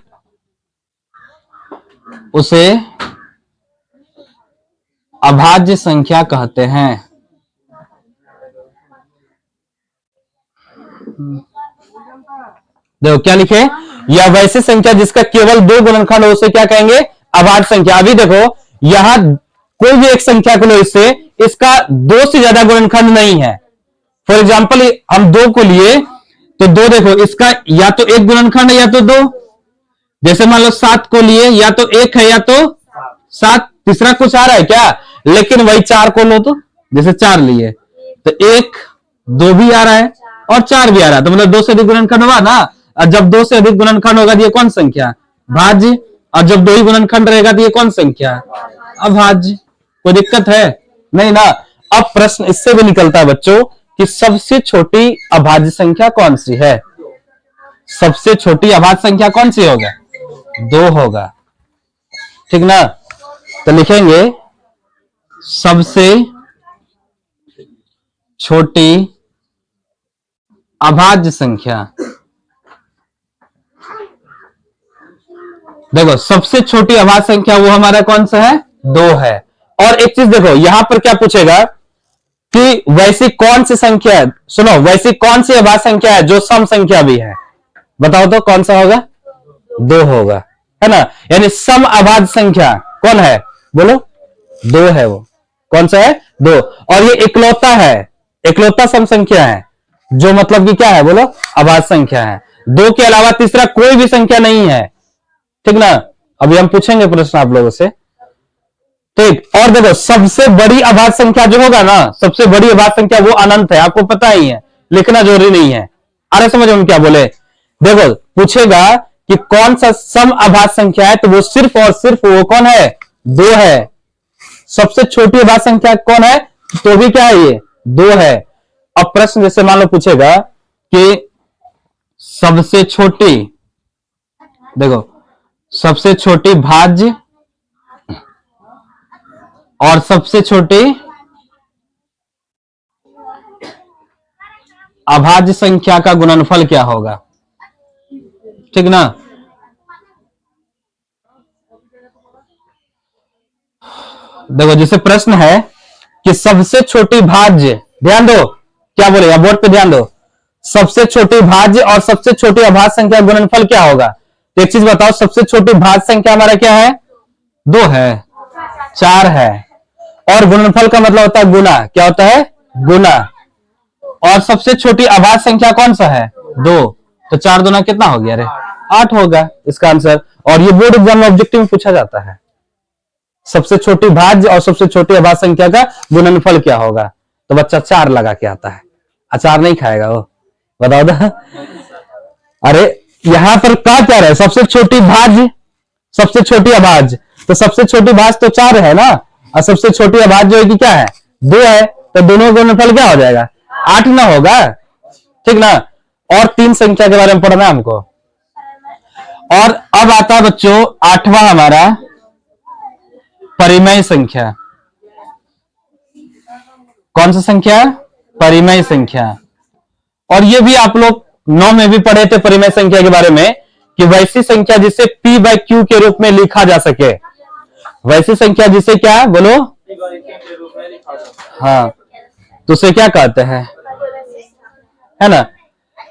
S1: उसे अभाज्य संख्या कहते हैं। देखो क्या लिखे? या वैसी संख्या जिसका केवल 2 गुणनखंड हो उसे क्या कहेंगे? अभाज्य संख्या। अभी देखो यहां कोई भी एक संख्या को लो, इससे इसका 2 से ज्यादा गुणनखंड नहीं है। फॉर एग्जाम्पल हम 2 को लिए तो 2 देखो इसका या तो 1 गुणनखंड है या तो 2। जैसे मान लो 7 को लिए, या तो 1 है या तो 7, तीसरा कुछ आ रहा है क्या? लेकिन वही 4 को लो तो, जैसे 4 लिए तो 1 2 भी आ रहा है और 4 भी आ रहा है, तो मतलब 2 से अधिक गुणनखंड हुआ ना। और जब 2 से अधिक गुणनखंड होगा, ये कौन संख्या? भाज्य। और जब दो ही गुणनखंड रहेगा तो ये कौन संख्या है? अभाज्य। कोई दिक्कत है? नहीं ना। अब प्रश्न इससे भी निकलता है बच्चों कि सबसे छोटी अभाज्य संख्या कौन सी है? सबसे छोटी अभाज्य संख्या कौन सी होगा? 2 होगा, ठीक ना। तो लिखेंगे सबसे छोटी अभाज्य संख्या। देखो सबसे छोटी अभाज्य संख्या वो हमारा कौन सा है? 2 है। और एक चीज देखो यहां पर क्या पूछेगा कि वैसी कौन सी संख्या है, सुनो, वैसी कौन सी अभाज्य संख्या है जो सम संख्या भी है? बताओ तो कौन सा होगा? 2 होगा, है ना। यानी सम अभाज्य संख्या कौन है? बोलो। 2 है। वो कौन सा है? 2। और ये इकलौता है, इकलौता सम संख्या है, जो मतलब कि क्या है? बोलो, अभाज्य संख्या है। 2 के अलावा तीसरा कोई भी संख्या नहीं है, ठीक ना। अभी हम पूछेंगे प्रश्न आप लोगों से, ठीक। और देखो सबसे बड़ी अभाज्य संख्या जो होगा ना, सबसे बड़ी अभाज्य संख्या वो अनंत है, आपको पता ही है, लिखना जरूरी नहीं है। अरे समझ हम क्या बोले? देखो पूछेगा कि कौन सा सम अभाज्य संख्या है, तो वो सिर्फ और सिर्फ वो कौन है? 2 है। सबसे छोटी अभाज्य संख्या कौन है? तो भी क्या है? ये 2 है। अब प्रश्न जैसे मान लो पूछेगा कि सबसे छोटी, देखो सबसे छोटी भाज्य और सबसे छोटी अभाज्य संख्या का गुणनफल क्या होगा, ठीक ना। देखो जैसे प्रश्न है कि सबसे छोटी भाज्य, ध्यान दो क्या बोलेगा, बोर्ड पे ध्यान दो। सबसे छोटी भाज्य और सबसे छोटी अभाज्य संख्या गुणनफल क्या होगा? तो एक चीज बताओ, सबसे छोटी भाज्य संख्या हमारा क्या है? 2 है, 4 है। और गुणनफल का मतलब होता है गुना, क्या होता है? गुना। और सबसे छोटी अभाज्य संख्या कौन सा है? 2। तो 4 दूना कितना हो गया? अरे 8 होगा इसका आंसर। और ये बोर्ड एग्जाम में ऑब्जेक्टिव में पूछा जाता है, सबसे छोटी भाज्य और सबसे छोटी अभाज्य संख्या का गुणनफल क्या होगा? तो बच्चा 4 लगा के आता है। अचार नहीं खाएगा वो, बताओ ना। अरे यहां पर क्या क्या है? सबसे छोटी भाज्य, सबसे छोटी अभाज्य, तो सबसे छोटी भाज्य तो 4 है ना, और सबसे छोटी अभाज्य जो है कि क्या है? 2 है। तो दोनों का गुणनफल क्या हो जाएगा? 8 ना होगा, ठीक ना। और 3 संख्या के बारे में पढ़ना है हमको। और अब आता है बच्चों 8वां हमारा परिमेय संख्या। कौन सा संख्या? परिमेय संख्या। और ये भी आप लोग 9 में भी पढ़े थे परिमेय संख्या के बारे में, कि वैसी संख्या जिसे p/q के रूप में लिखा जा सके। वैसी संख्या जिसे क्या बोलो? हाँ, तो उसे क्या कहते हैं, है ना।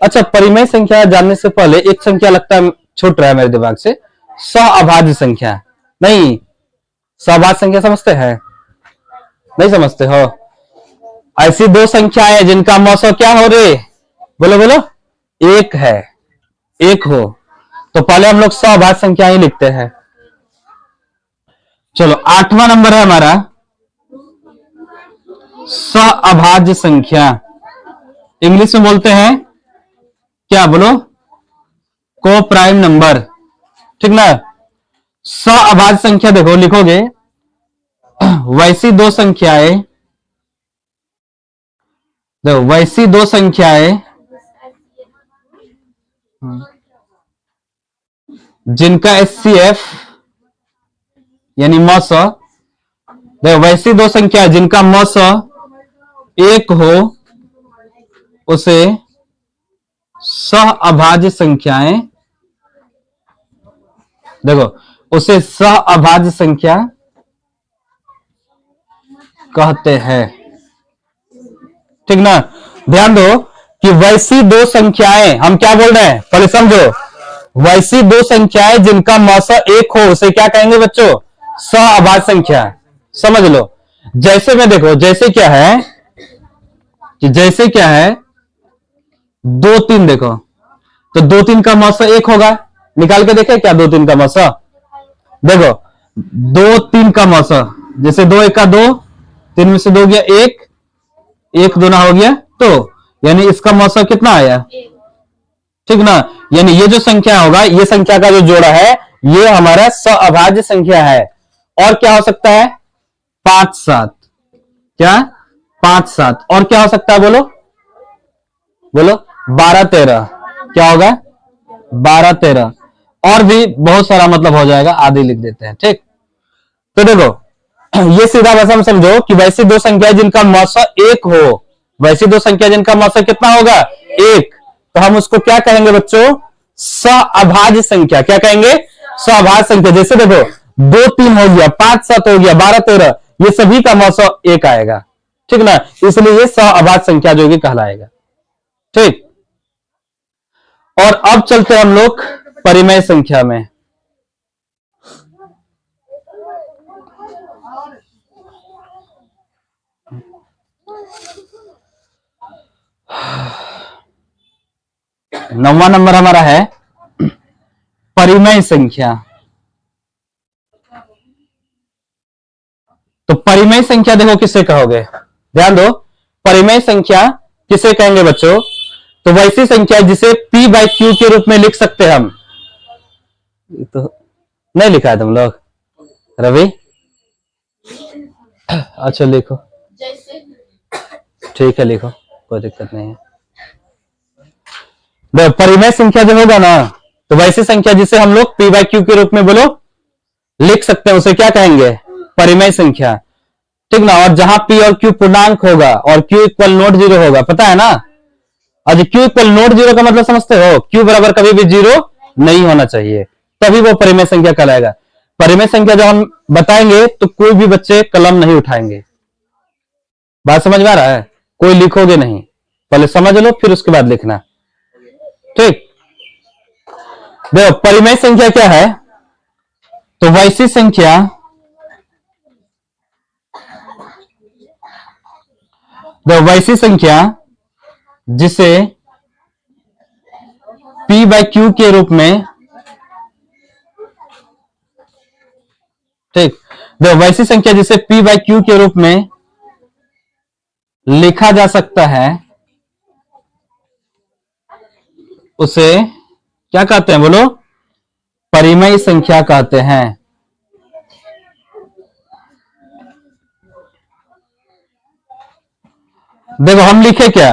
S1: अच्छा, परिमेय संख्या जानने से पहले एक संख्या लगता है छूट रहा है मेरे दिमाग से, सहअभाज्य संख्या। नहीं, सहअभाज्य संख्या समझते हैं? नहीं समझते हो? ऐसी 2 संख्याएं जिनका मौसो क्या हो रे? बोलो बोलो। 1 है, 1 हो, तो पहले हम लोग सहअभाज्य संख्या ही लिखते हैं। चलो 8वां नंबर है हमारा सहअभाज्य संख्या। इंग्लिश में बोलते हैं क्या? बोलो, को प्राइम नंबर, ठीक ना। सहअभाज्य संख्या देखो लिखोगे, वैसी 2 संख्याएं, देखो वैसी 2 संख्याएं जिनका HCF यानी मौसो, देखो वैसी 2 संख्या जिनका मौसो 1 हो उसे सहअभाज्य संख्याएं, देखो उसे सहअभाज्य संख्या कहते हैं, ठीक ना। ध्यान दो कि वैसी 2 संख्याएं, हम क्या बोल रहे हैं पहले समझो। वैसी 2 संख्याएं जिनका मौसा 1 हो उसे क्या कहेंगे बच्चों? सहअभाज्य संख्या। समझ लो, जैसे में देखो, जैसे क्या है कि जैसे क्या है 2 3, देखो तो 2 3 का मौसा 1 होगा, निकाल के देखे क्या 2 3 का मौसा? देखो 2 3 का मौसा, जैसे 2 1 का 2, 3 में से 2 गया 1, 1 दूना हो गया, तो यानी इसका मौसा कितना आया, ठीक ना। यानी ये जो संख्या होगा, ये संख्या का जो जोड़ा है ये हमारा सअभाज्य संख्या है। और क्या हो सकता है? 5 7, क्या 5 7, और क्या हो सकता है? बोलो बोलो 12 13, क्या होगा? 12 13, और भी बहुत सारा मतलब हो जाएगा, आदि लिख देते हैं। ठीक, तो देखो ये सीधा भाषा में समझो कि वैसी दो संख्या जिनका मौसा एक हो, वैसी दो संख्या जिनका मौसा कितना होगा? एक, तो हम उसको क्या कहेंगे बच्चों? सअभाज्य संख्या। क्या कहेंगे? सअभाज्य संख्या। जैसे देखो 2 3 हो गया, 5 7 हो गया, 12 13, ये सभी का मौसा एक आएगा। ठीक ना, इसलिए ये सअभाज्य संख्या जो कि कहलाएगा। ठीक, और अब चलते हैं हम लोग परिमेय संख्या में। नौवां नंबर हमारा है परिमेय संख्या। तो परिमेय संख्या देखो किसे कहोगे? ध्यान दो, परिमेय संख्या किसे कहेंगे बच्चों? तो वैसी संख्या जिसे P बाई Q के रूप में लिख सकते हैं हम। तो नहीं लिखा है तुम लोग? रवि अच्छा लिखो, ठीक है लिखो, कोई दिक्कत नहीं है। देखो परिमेय संख्या जो होगा ना, तो वैसी संख्या जिसे हम लोग P बाई Q के रूप में बोलो लिख सकते हैं, उसे क्या कहेंगे? परिमेय संख्या। ठीक ना, और जहां P और Q पूर्णांक होगा और Q इक्वल नॉट जीरो होगा, पता है ना? और Q इक्वल नॉट जीरो का मतलब समझते हो? Q बराबर कभी भी जीरो नहीं होना चाहिए, तभी वो परिमेय संख्या कहलाएगा। परिमेय संख्या जब हम बताएंगे तो कोई भी बच्चे कलम नहीं उठाएंगे। बात समझ में आ रहा है? कोई लिखोगे नहीं, पहले समझ लो फिर उसके बाद लिखना। ठीक, देखो परिमेय संख्या क्या है? तो वैसी संख्या वैसी संख्या जिसे P बाई Q के रूप में, ठीक, वैसी संख्या जिसे P बाई Q के रूप में लिखा जा सकता है, उसे क्या कहते हैं? बोलो, परिमेय संख्या कहते हैं। देखो हम लिखे क्या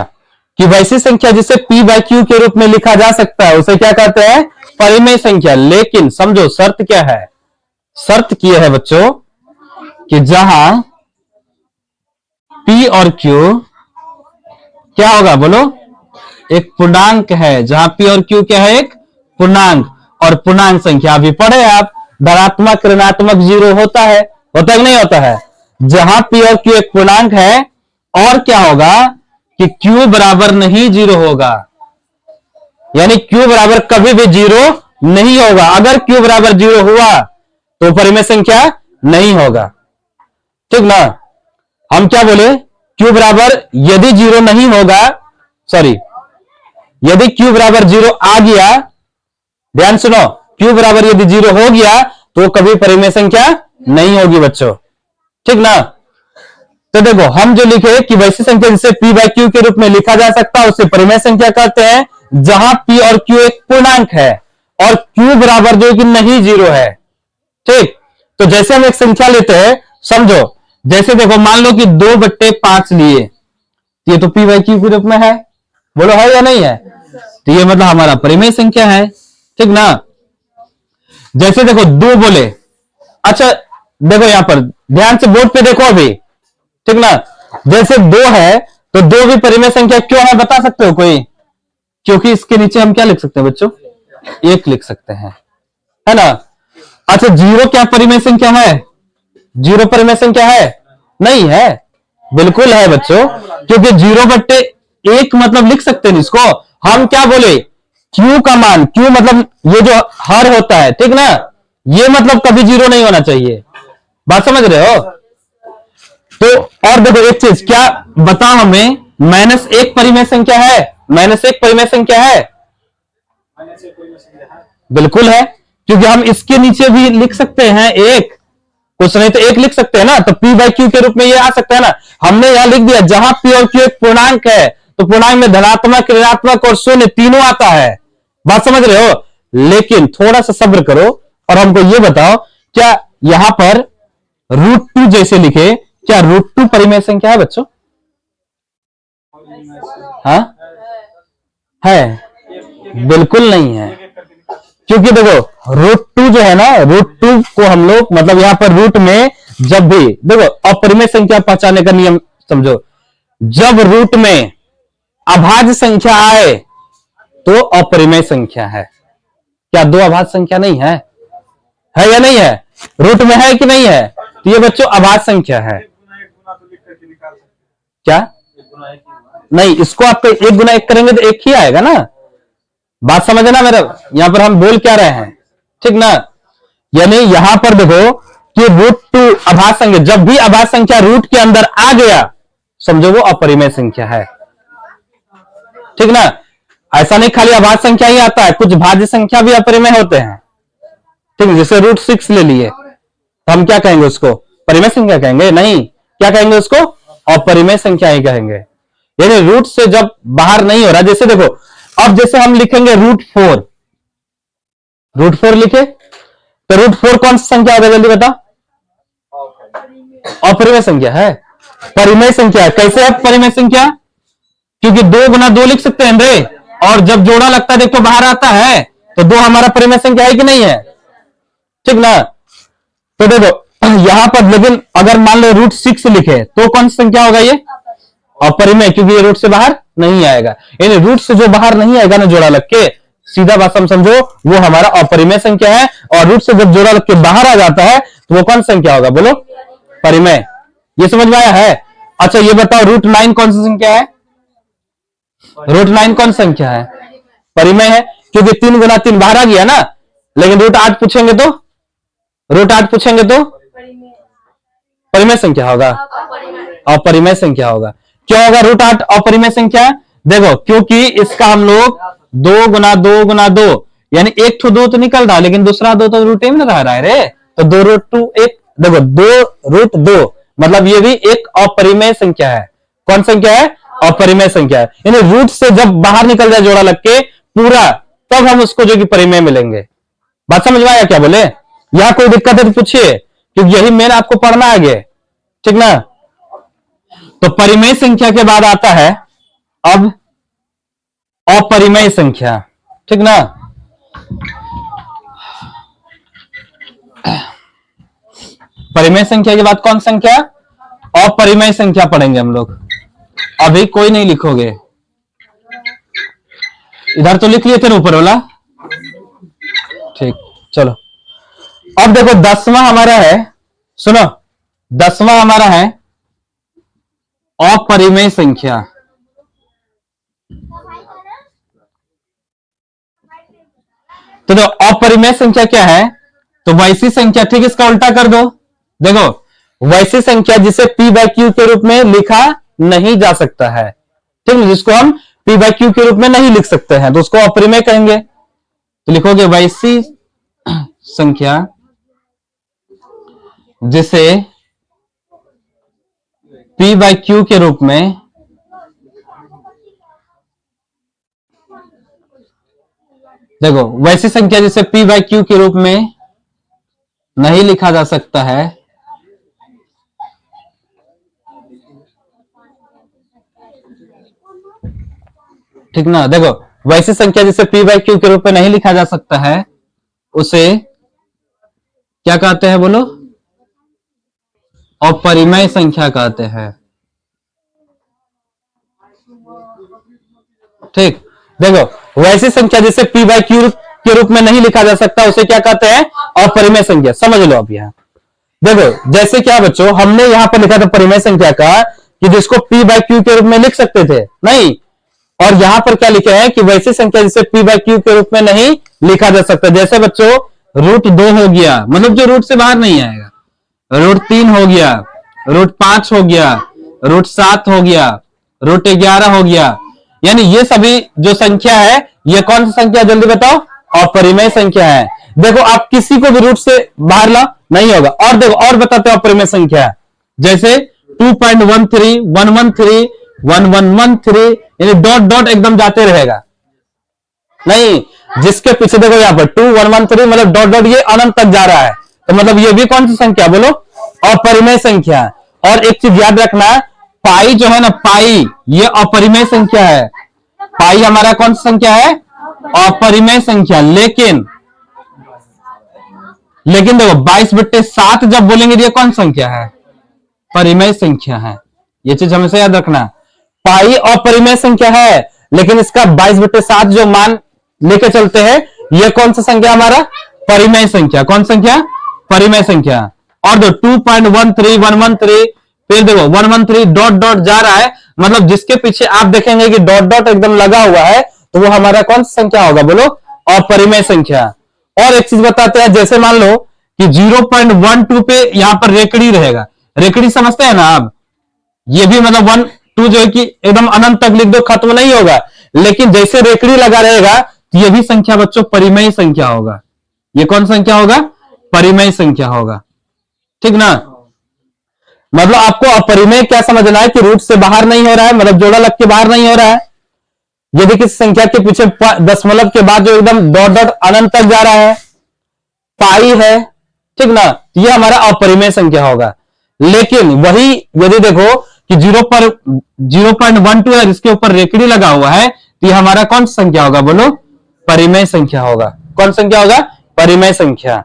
S1: कि वैसी संख्या जिसे P बाई Q के रूप में लिखा जा सकता है उसे क्या कहते हैं? परिमेय संख्या। लेकिन समझो शर्त क्या है? शर्त की है बच्चों कि जहां P और Q क्या होगा? बोलो, एक पूर्णांक है। जहां P और Q क्या है? एक पूर्णांक। और पूर्णांक संख्या अभी पढ़े आप, धनात्मक ऋणात्मक जीरो होता है कि नहीं होता है? जहां P और Q एक पूर्णांक है, और क्या होगा कि Q बराबर नहीं जीरो होगा, यानी Q बराबर कभी भी जीरो नहीं होगा। अगर Q बराबर जीरो हुआ तो परिमेय संख्या नहीं होगा। ठीक ना, हम क्या बोले? Q बराबर यदि जीरो नहीं होगा, सॉरी, यदि Q बराबर जीरो आ गया, ध्यान सुनो, Q बराबर यदि जीरो हो गया तो कभी परिमेय संख्या नहीं होगी बच्चों। ठीक ना, तो देखो हम जो लिखे कि वैसी संख्या जिसे P बाई Q के रूप में लिखा जा सकता है उसे परिमेय संख्या कहते हैं, जहां P और Q एक पूर्णांक है और Q बराबर जो कि नहीं जीरो है। ठीक, तो जैसे हम एक संख्या लेते हैं, समझो जैसे देखो मान लो कि 2/5 लिए, ये तो P बाई Q के रूप में है, बोलो है या नहीं है? तो ये मतलब हमारा परिमेय संख्या है। ठीक ना, जैसे देखो 2 बोले, अच्छा देखो यहां पर ध्यान से बोर्ड पे देखो अभी, ठीक ना, जैसे 2 है तो 2 भी परिमेय संख्या क्यों है बता सकते हो कोई? क्योंकि इसके नीचे हम क्या लिख सकते हैं बच्चों? 1 लिख सकते हैं, है ना? अच्छा 0 क्या परिमेय संख्या है? 0 परिमेय संख्या है? नहीं है, बिल्कुल है बच्चों, क्योंकि 0/1 मतलब लिख सकते हैं इसको। हम क्या बोले? Q का मान, Q मतलब ये जो हर होता है, ठीक ना, ये मतलब कभी जीरो नहीं होना चाहिए। बात समझ रहे हो? तो और देखो एक चीज, क्या बताओ हमें, -1 परिमेय संख्या है? -1 परिमेय संख्या है? बिल्कुल है, क्योंकि हम इसके नीचे भी लिख सकते हैं 1, कुछ नहीं तो 1 लिख सकते हैं ना, तो P बाई Q के रूप में ये आ सकता है ना। हमने यहां लिख दिया जहां P और Q एक पूर्णांक है, तो पूर्णांक में धनात्मक ऋणात्मक और शून्य तीनों आता है। बात समझ रहे हो? लेकिन थोड़ा सा सब्र करो, और हमको ये बताओ, क्या यहां पर √2 जैसे लिखे, क्या √2 परिमेय संख्या है बच्चों? हाँ है? बिल्कुल नहीं है, क्योंकि देखो √2 जो है ना, √2 को हम लोग मतलब यहां पर रूट में जब भी देखो अपरिमेय संख्या पहचानने का नियम समझो, जब रूट में अभाज्य संख्या आए तो अपरिमेय संख्या है। क्या दो अभाज्य संख्या नहीं है? है या नहीं है? रूट में है कि नहीं है? तो ये बच्चों अभाज्य संख्या है। क्या नहीं, इसको आप 1 गुना 1 करेंगे तो 1 ही आएगा ना। बात समझना मेरा, यहां पर हम बोल क्या रहे हैं, ठीक ना? यानी यहां पर देखो कि √2 अभाज्य संख्या, जब भी अभाज्य संख्या रूट के अंदर आ गया समझो वो अपरिमेय संख्या है, ठीक ना? ऐसा नहीं खाली अभाज्य संख्या ही आता है, कुछ भाज्य संख्या भी अपरिमेय होते हैं, ठीक है? जैसे √6 ले लिए तो हम क्या कहेंगे उसको? परिमेय संख्या कहेंगे? नहीं, क्या कहेंगे उसको? अपरिमेय संख्या ही कहेंगे। यानी रूट से जब बाहर नहीं हो रहा, जैसे देखो अब जैसे हम लिखेंगे √4, √4 लिखे तो √4 कौन सी संख्या होगा जल्दी बता? अपरिमेय संख्या है, परिमेय संख्या है। कैसे है परिमेय संख्या? क्योंकि 2 गुना 2 लिख सकते हैं रे, और जब जोड़ा लगता है देखो बाहर आता है, तो 2 हमारा परिमेय संख्या है कि नहीं है, ठीक ना? तो देखो यहां पर लेकिन अगर मान लो √6 लिखे तो कौन सी संख्या होगा? ये अपरिमेय, क्योंकि ये रूट से बाहर नहीं आएगा। यानी रूट से जो बाहर नहीं आएगा ना जोड़ा लग के, सीधा बात समझो वो हमारा अपरिमेय संख्या है, और रूट से जब जोड़ा लग के बाहर आ जाता है तो वो कौन संख्या होगा? बोलो, परिमेय। ये समझ में आया है? अच्छा ये बताओ √9 कौन सी संख्या है? √9 कौन संख्या है? परिमेय है, क्योंकि 3 गुना 3 बाहर आ गया ना। लेकिन √8 पूछेंगे तो, √8 पूछेंगे तो परिमेय संख्या होगा? अपरिमेय संख्या होगा। क्यों होगा √8 अपरिमेय संख्या? देखो क्योंकि इसका हम लोग 2 गुना 2 गुना 2 यानी 1 तो 2 तो निकल रहा है, लेकिन दूसरा 2 तो √2 में रह रहा है रे, तो 2 √2 1, देखो 2 √2 मतलब ये भी एक अपरिमेय संख्या है। कौन संख्या है? अपरिमेय संख्या है। यानी रूट से जब बाहर निकल जाए जोड़ा लग के पूरा, तब हम उसको जो कि परिमेय मिलेंगे। बात समझ में आया क्या? बोले यहां कोई दिक्कत है तो पूछिए, क्योंकि यही मेन आपको पढ़ना आगे, ठीक ना? तो परिमेय संख्या के बाद आता है अब अपरिमेय संख्या, ठीक ना? परिमेय संख्या के बाद कौन संख्या? अपरिमेय संख्या पढ़ेंगे हम लोग। अभी कोई नहीं लिखोगे, इधर तो लिख लिए थे ना ऊपर वाला, ठीक। चलो अब देखो 10वां हमारा है, सुनो 10वां हमारा है अपरिमेय संख्या। तो अपरिमेय संख्या क्या है? तो वैसी संख्या, ठीक इसका उल्टा कर दो। देखो वैसी संख्या जिसे p/q के रूप में लिखा नहीं जा सकता है, ठीक है? जिसको हम p/q के रूप में नहीं लिख सकते हैं तो उसको अपरिमेय कहेंगे। तो लिखोगे वैसी संख्या जिसे p/q के रूप में देखो वैसी संख्या जिसे p/q के रूप में नहीं लिखा जा सकता है ठीक ना? देखो वैसी संख्या जिसे p/q के रूप में नहीं लिखा जा सकता है उसे क्या कहते हैं? बोलो, अपरिमेय संख्या कहते हैं, ठीक। देखो वैसी संख्या जिसे p/q के रूप में नहीं लिखा जा सकता उसे क्या कहते हैं? अपरिमेय संख्या। समझ लो अब यहां देखो जैसे क्या बच्चों, हमने यहां पर लिखा था परिमेय संख्या का कि जिसको p/q के रूप में लिख सकते थे, नहीं, और यहां पर क्या लिखे हैं कि वैसी संख्या जिसे p/q के रूप में नहीं लिखा जा सकता। जैसे बच्चों √2 हो गया, मतलब जो रूट से बाहर नहीं आएगा, √3 हो गया, √5 हो गया, √7 हो गया, √11 हो गया। यानी ये सभी जो संख्या है ये कौन सी संख्या जल्दी बताओ? अपरिमेय संख्या है। देखो आप किसी को भी रूट से बाहर ला नहीं होगा। और देखो और बताते हो अपरिमेय संख्या, जैसे 2.13 113 1113 यानी डॉट डॉट एकदम जाते रहेगा, नहीं जिसके पीछे देखो यहाँ पर 2 1 1 3 मतलब डॉट डॉट ये अनंत तक जा रहा है, तो मतलब ये भी कौन सी संख्या बोलो, अपरिमेय संख्या। और एक चीज याद रखना, पाई जो है ना, पाई ये अपरिमेय संख्या है। पाई हमारा कौन सी संख्या है, अपरिमेय संख्या। लेकिन देखो 22/7 जब बोलेंगे ये कौन संख्या है, परिमेय संख्या है। ये चीज हमेशा याद रखना, पाई अपरिमेय संख्या है, लेकिन इसका 22/7 जो मान लेके चलते हैं, ये कौन सा संख्या हमारा, परिमेय संख्या। कौन संख्या, परिमेय संख्या। और दो 2.13 113, फिर देखो 113 डॉट डॉट जा रहा है, मतलब जिसके पीछे आप देखेंगे कि डॉट डॉट एकदम लगा हुआ है, तो वो हमारा कौन सा संख्या होगा बोलो, अपरिमेय संख्या। और एक चीज बताते हैं, जैसे मान लो कि 0.12 पे यहां पर रेकड़ी रहेगा। रेकड़ी समझते हैं ना आप, ये भी मतलब 1 2 जो है कि एकदम अनंत तक लिख दो, खत्म नहीं होगा। लेकिन जैसे रेकड़ी लगा रहेगा, तो ये भी संख्या बच्चों परिमेय संख्या होगा। ये कौन संख्या होगा, परिमेय संख्या होगा, ठीक ना। मतलब आपको अपरिमेय क्या समझना है कि रूट से बाहर नहीं हो रहा है, मतलब जोड़ा लग के बाहर नहीं हो रहा है। यदि किसी संख्या के पीछे दशमलव के बाद जो एकदम डॉट डॉट अनंत तक जा रहा है, पाई है, ठीक ना, ये हमारा अपरिमेय संख्या होगा। लेकिन वही यदि देखो कि 0.12 है, जिसके ऊपर रेकड़ी लगा हुआ है, तो ये हमारा कौन सा संख्या होगा बोलो, परिमेय संख्या होगा। कौन संख्या होगा, परिमेय संख्या,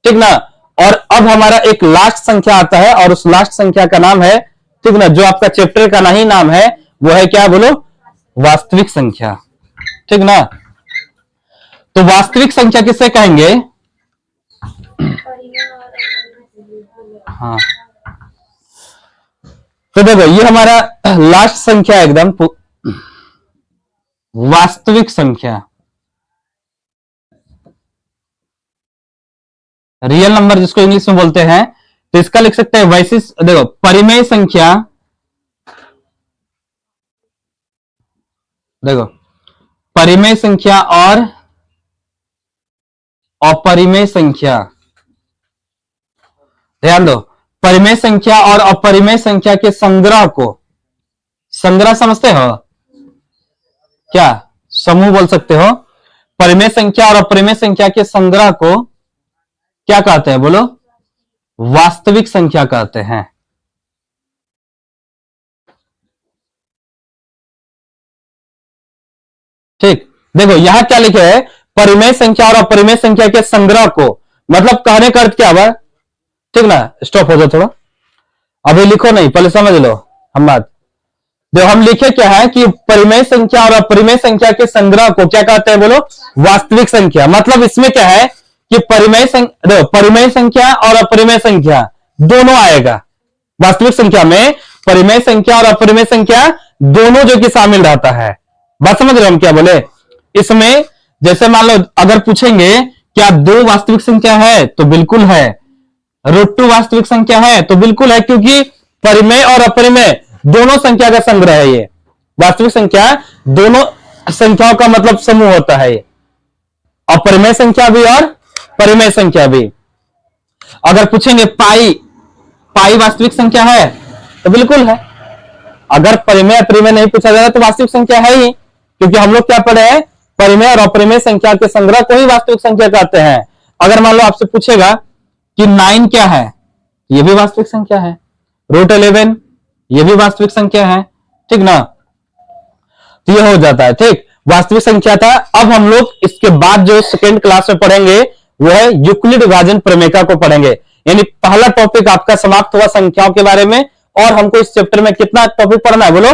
S1: ठीक ना। और अब हमारा एक लास्ट संख्या आता है, और उस लास्ट संख्या का नाम है, ठीक ना, जो आपका चैप्टर का नहीं नाम है, वो है क्या बोलो, वास्तविक संख्या, ठीक ना। तो वास्तविक संख्या किसे कहेंगे, हाँ। तो देखो ये हमारा लास्ट संख्या एकदम वास्तविक संख्या, रियल नंबर जिसको इंग्लिश में बोलते हैं। तो इसका लिख सकते हैं वैशिष्ट, देखो परिमेय संख्या, देखो परिमेय संख्या और अपरिमेय संख्या, ध्यान दो, परिमेय संख्या और अपरिमेय संख्या के संग्रह को, संग्रह समझते हो क्या, समूह बोल सकते हो। परिमेय संख्या और अपरिमेय संख्या के संग्रह को क्या कहते हैं बोलो, वास्तविक संख्या कहते हैं। ठीक, देखो यहां क्या लिखे है, परिमेय संख्या और अपरिमेय संख्या के संग्रह को, मतलब कहने का अर्थ क्या हुआ, ठीक ना। स्टॉप हो जाओ थोड़ा, अभी लिखो नहीं, पहले समझ लो हम बात। जो हम लिखे क्या है कि परिमेय संख्या और अपरिमेय संख्या के संग्रह को क्या कहते हैं बोलो, वास्तविक संख्या। मतलब इसमें क्या है कि परिमेय संख्या और अपरिमेय संख्या दोनों आएगा। वास्तविक संख्या में परिमेय संख्या और अपरिमेय संख्या दोनों जो कि शामिल रहता है। बात समझ रहे हो हम क्या बोले। इसमें जैसे मान लो अगर पूछेंगे क्या 2 वास्तविक संख्या है, तो बिल्कुल है। √2 वास्तविक संख्या है, तो बिल्कुल है, क्योंकि परिमेय और अपरिमेय दोनों संख्या का संग्रह है। ये वास्तविक संख्या दोनों संख्याओं का मतलब समूह होता है, अपरिमेय संख्या भी और परिमेय संख्या भी। अगर पूछेंगे पाई वास्तविक संख्या है, तो बिल्कुल है। अगर परिमेय अपरिमेय नहीं पूछा जाएगा तो वास्तविक संख्या है ही, क्योंकि हम लोग क्या पढ़े हैं, परिमेय और अपरिमेय संख्या के संग्रह को ही वास्तविक संख्या कहते हैं। अगर मान लो आपसे पूछेगा कि 9 क्या है, ये भी वास्तविक संख्या है। √11 ये भी वास्तविक संख्या है, ठीक ना। तो ये हो जाता है, ठीक, वास्तविक संख्या था। अब हम लोग इसके बाद जो सेकेंड क्लास में पढ़ेंगे वो है यूक्लिड विभाजन प्रमेय को पढ़ेंगे। यानी पहला टॉपिक आपका समाप्त हुआ संख्याओं के बारे में। और हमको इस चैप्टर में कितना टॉपिक पढ़ना है बोलो,